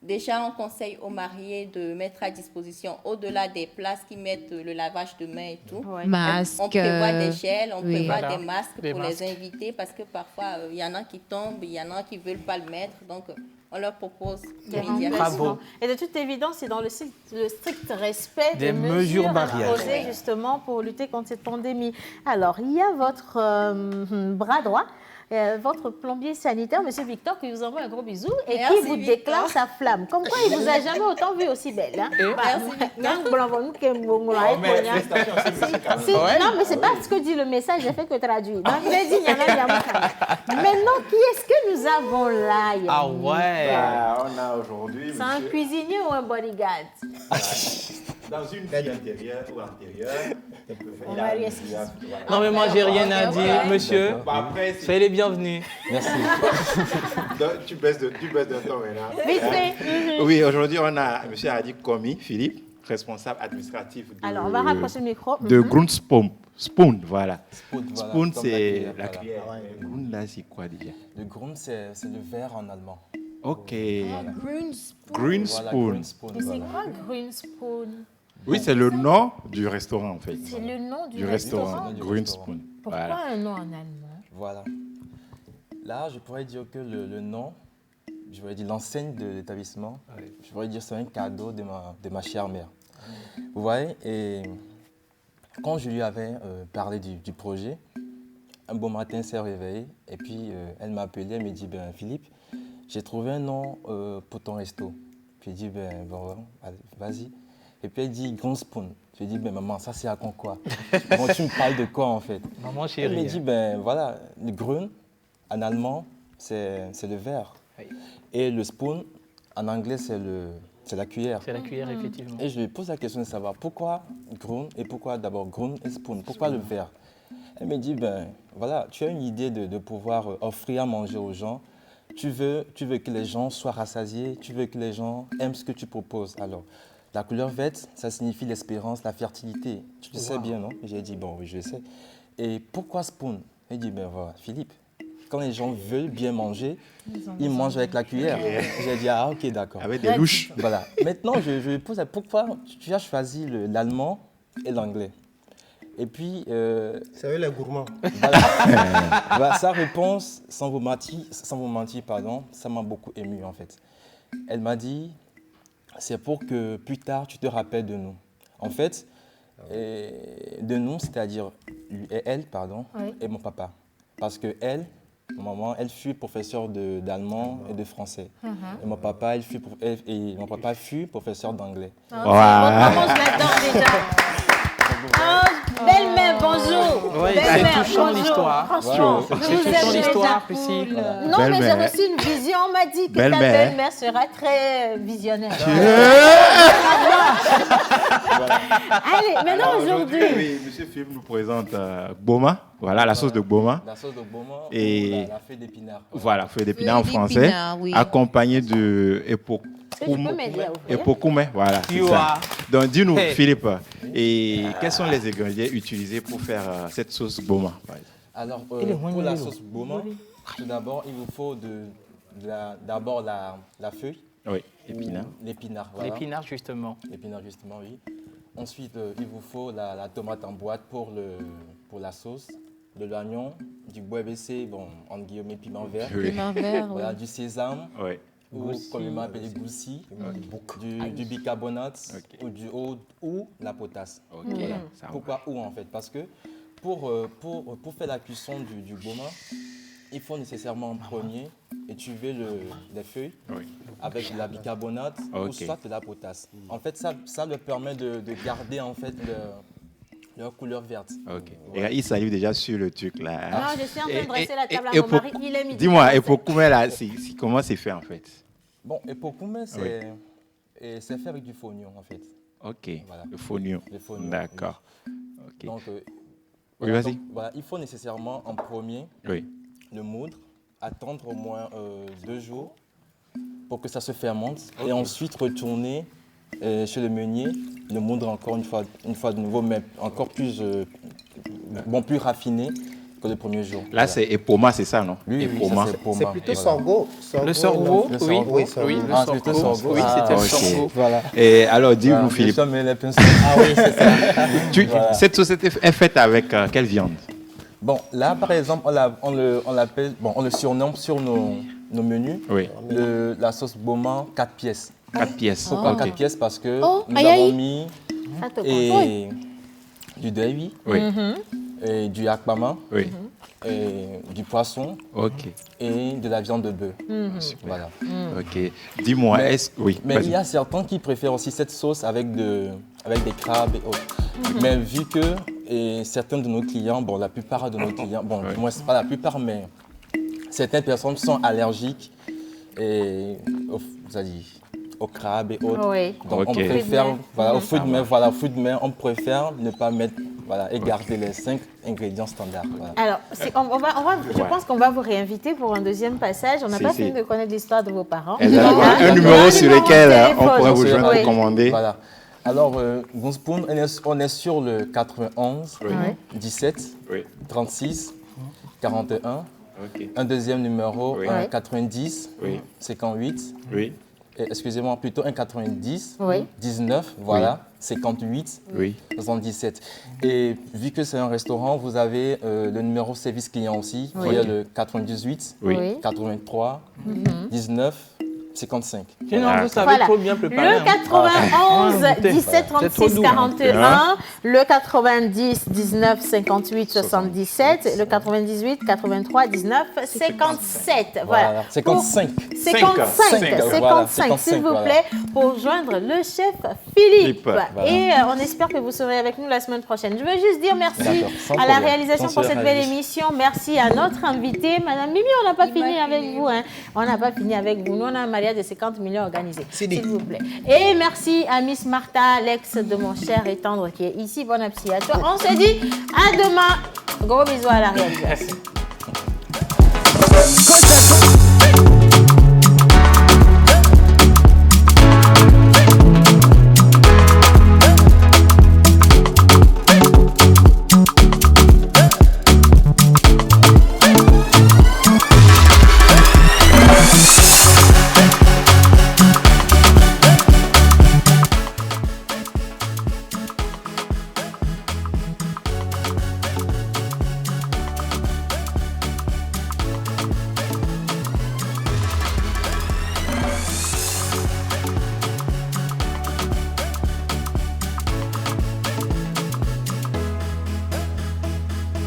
Déjà, on conseille aux mariés de mettre à disposition, au-delà des places qui mettent le lavage de mains et tout, masques, on prévoit des gels, on prévoit des masques pour les invités, parce que parfois, il y en a qui tombent, il y en a qui ne veulent pas le mettre. Donc, on leur propose immédiatement. Et de toute évidence, c'est dans le strict respect des mesures barrières posées justement pour lutter contre cette pandémie. Alors, il y a votre bras droit, votre plombier sanitaire, M. Victor, qui vous envoie un gros bisou et qui vous déclare sa flamme. Comme quoi, il ne vous a jamais autant vu aussi belle. Hein? Non, mais ce n'est pas ce que dit le message, j'ai fait que traduire. Donc, il a dit Maintenant, qui est-ce que nous avons là? Ah ouais. On a aujourd'hui. C'est un cuisinier ou un bodyguard? Dans une vie intérieure ou antérieure, on va lui expliquer. Non, mais moi, j'ai rien à dire, monsieur. Soyez les bienvenus. Merci. Donc, tu baisses de ton, là. Vite fait. Oui, aujourd'hui, on a M. Adi Komi, Philippe, responsable administratif de, Alors, on va rapprocher le micro. de Grundspoon. Spoon, voilà. Spoon, c'est la voilà. cuillère. Grund, là, c'est quoi déjà? Le Grund, c'est le verre en allemand. Ok. Green Green Voilà, Spoon. Green Spoon, Mais c'est voilà. quoi Green Spoon? Oui, c'est le nom du restaurant, en fait. C'est le nom du restaurant. restaurant. Green Spoon. Pourquoi Voilà. un nom en allemand? Voilà. Là, je pourrais dire que le nom, je pourrais dire l'enseigne de l'établissement, je pourrais dire c'est un cadeau de ma chère mère. Vous voyez, et quand je lui avais parlé du projet, un bon matin, elle s'est réveillée et puis elle m'a appelé, elle m'a dit, ben Philippe, j'ai trouvé un nom pour ton resto. Puis j'ai dit, ben bon, vas-y. Et puis elle dit, Green Spoon. J'ai dit, ben maman, ça c'est à quoi? Bon, tu me parles de quoi en fait? Maman chérie. Elle m'a dit, ben voilà, le Grün, en allemand, c'est le verre. Oui. Et le spoon, en anglais, c'est la cuillère. C'est la cuillère, effectivement. Et je lui pose la question de savoir pourquoi Grün et pourquoi d'abord Grün et spoon, pourquoi le verre? Elle me dit, ben voilà, tu as une idée de pouvoir offrir à manger aux gens. Tu veux que les gens soient rassasiés, tu veux que les gens aiment ce que tu proposes. Alors, la couleur verte, ça signifie l'espérance, la fertilité. Tu le sais bien, non? J'ai dit, bon, oui, je le sais. Et pourquoi spoon? Elle dit, ben voilà, Philippe, quand les gens veulent bien manger, ils mangent avec la cuillère. J'ai dit, ah ok, d'accord. Avec des louches. Voilà. Maintenant, je lui pose pourquoi tu as choisi l'allemand et l'anglais. Et puis... c'est eux les gourmands. Voilà. Voilà, sa réponse, sans vous mentir, pardon, ça m'a beaucoup ému en fait. Elle m'a dit, c'est pour que plus tard, tu te rappelles de nous. En fait, de nous, c'est-à-dire elle, pardon, Oui. et mon papa. Parce que elle, maman, elle fut professeure d'allemand et de français. Et mon papa, fut professeur d'anglais. Maman, je l'adore déjà. Oh, belle-mère, bonjour. Oui, Belle-mère, c'est touchant bonjour. l'histoire. Franchement, C'est je vous touchant aime, l'histoire, les Priscille. Apoules. Voilà. Non, mais j'ai Belle-mère. reçu une vision. On m'a dit que ta Belle-mère. belle-mère sera très visionnaire. Allez, maintenant aujourd'hui. Oui, Monsieur Philippe nous présente Boma, voilà la sauce de Boma. La sauce de Boma Et ou la feuille d'épinard. voilà, feuille d'épinard en Feuille français, d'épinard, oui. accompagné de Tu peux m'aider à ouvrir? Epokoume, voilà, c'est You ça. are. Donc dis-nous, Hey. Philippe, et quels sont les ingrédients utilisés pour faire cette sauce Boma? Alors, Il est pour moins la nul. sauce Boma, tout d'abord, il vous faut d'abord la feuille. Oui, épinard. L'épinard, voilà. L'épinard, justement. L'épinard, justement, oui. Ensuite, il vous faut la tomate en boîte pour la sauce, de l'oignon, du bois baissé, bon, entre guillemets, piment vert. Oui. Piment vert, oui. Voilà, du sésame, Oui. ou comme il m'a appelé goussi, du bicarbonate ou la potasse. Ok, Voilà. ça va. Pourquoi ou en fait? Parce que pour faire la cuisson du Boma, il faut nécessairement en premier étuver les feuilles Oui. avec de la bicarbonate ou Ok. soit de la potasse. En fait, ça leur permet de garder en fait leur couleur verte. Ok. Et il salive déjà sur le truc là. Non, je suis en train de dresser la table à et mon mari. Il est midi. Dis-moi, Epokoume là, comment c'est fait en fait? Bon, et pour Koumé, c'est fait avec du fognon en fait. Ok, Voilà. le fognon. Le fognon, D'accord. Ok. Donc, Oui, voilà, vas-y. donc, voilà, il faut nécessairement en premier Oui. le moudre, attendre au moins 2 jours pour que ça se fermente et ensuite retourner chez le meunier, le moudre encore une fois de nouveau, mais encore plus, plus raffiné que le premier jour. Là, c'est Epoma, c'est ça, non? Oui, Epoma. ça, c'est Epoma. C'est plutôt Voilà. sorgho. Le sorgho, Le oui. sorgho. Oui, sorgho. Oui, le Ah, c'est plutôt sorgho. sorgho. Oui, c'était le ok. sorgho. Voilà. Et alors, dis-nous, Voilà, Philippe, je mets les pinceaux. Ah oui, c'est ça. cette sauce est faite avec quelle viande? Bon, là, par exemple, on l'appelle, bon, on le surnomme sur nos menus, Oui. la sauce Boma 4 pièces. 4 pièces. Pourquoi Ok. 4 pièces? Parce que Oh, nous aïe, avons aïe. mis Ça te et du deuil, Oui. et du akpama, Oui. et du poisson Ok. et de la viande de bœuf. Voilà. Ok. Dis-moi, Mais- est-ce oui. Mais vas-y. il y a certains qui préfèrent aussi cette sauce avec des crabes et autres. Mais vu que certains de nos clients, bon, la plupart de nos clients, bon, Ouais. moi, c'est pas la plupart, mais certaines personnes sont allergiques aux crabes et autres. Oui. Donc, Ok. on préfère, Fruits de mer. voilà, au fruit de mer, voilà, au fruit de mer, on préfère ne pas mettre, voilà, et garder les 5 ingrédients standards. Voilà. Alors, je pense qu'on va vous réinviter pour un deuxième passage. On n'a Si, pas si. fini de connaître l'histoire de vos parents. Exactement. Hein? Un numéro sur numéro de lequel on téléphone. pourrait vous joindre Oui. pour commander. Voilà. Alors, Goonspoon, on est sur le 91, 17, 36, 41. Un deuxième numéro, un 90, 58. Excusez-moi, plutôt un 90, 19, voilà, 58, 77. Et vu que c'est un restaurant, vous avez le numéro service client aussi, qui est le 98, 83, 19, 55. Sinon, vous savez trop bien préparer. Le 91, 17, 36, 41, le 90, 19, 58, 77, le 98, 83, 19, 57. Voilà. 55. 55, s'il vous plaît, pour joindre le chef Philippe. Et on espère que vous serez avec nous la semaine prochaine. Je veux juste dire merci à la réalisation pour cette belle émission. Merci à notre invité, Madame Mimi. On n'a pas fini avec vous. On n'a pas fini avec vous. Nous, on a un mariage de 50 millions organisé, s'il vous plaît. Et merci à Miss Martha, l'ex de mon cher et tendre qui est ici. Bon appétit à toi. On se dit à demain. Gros bisous à la réalisation.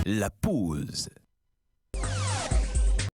La pause.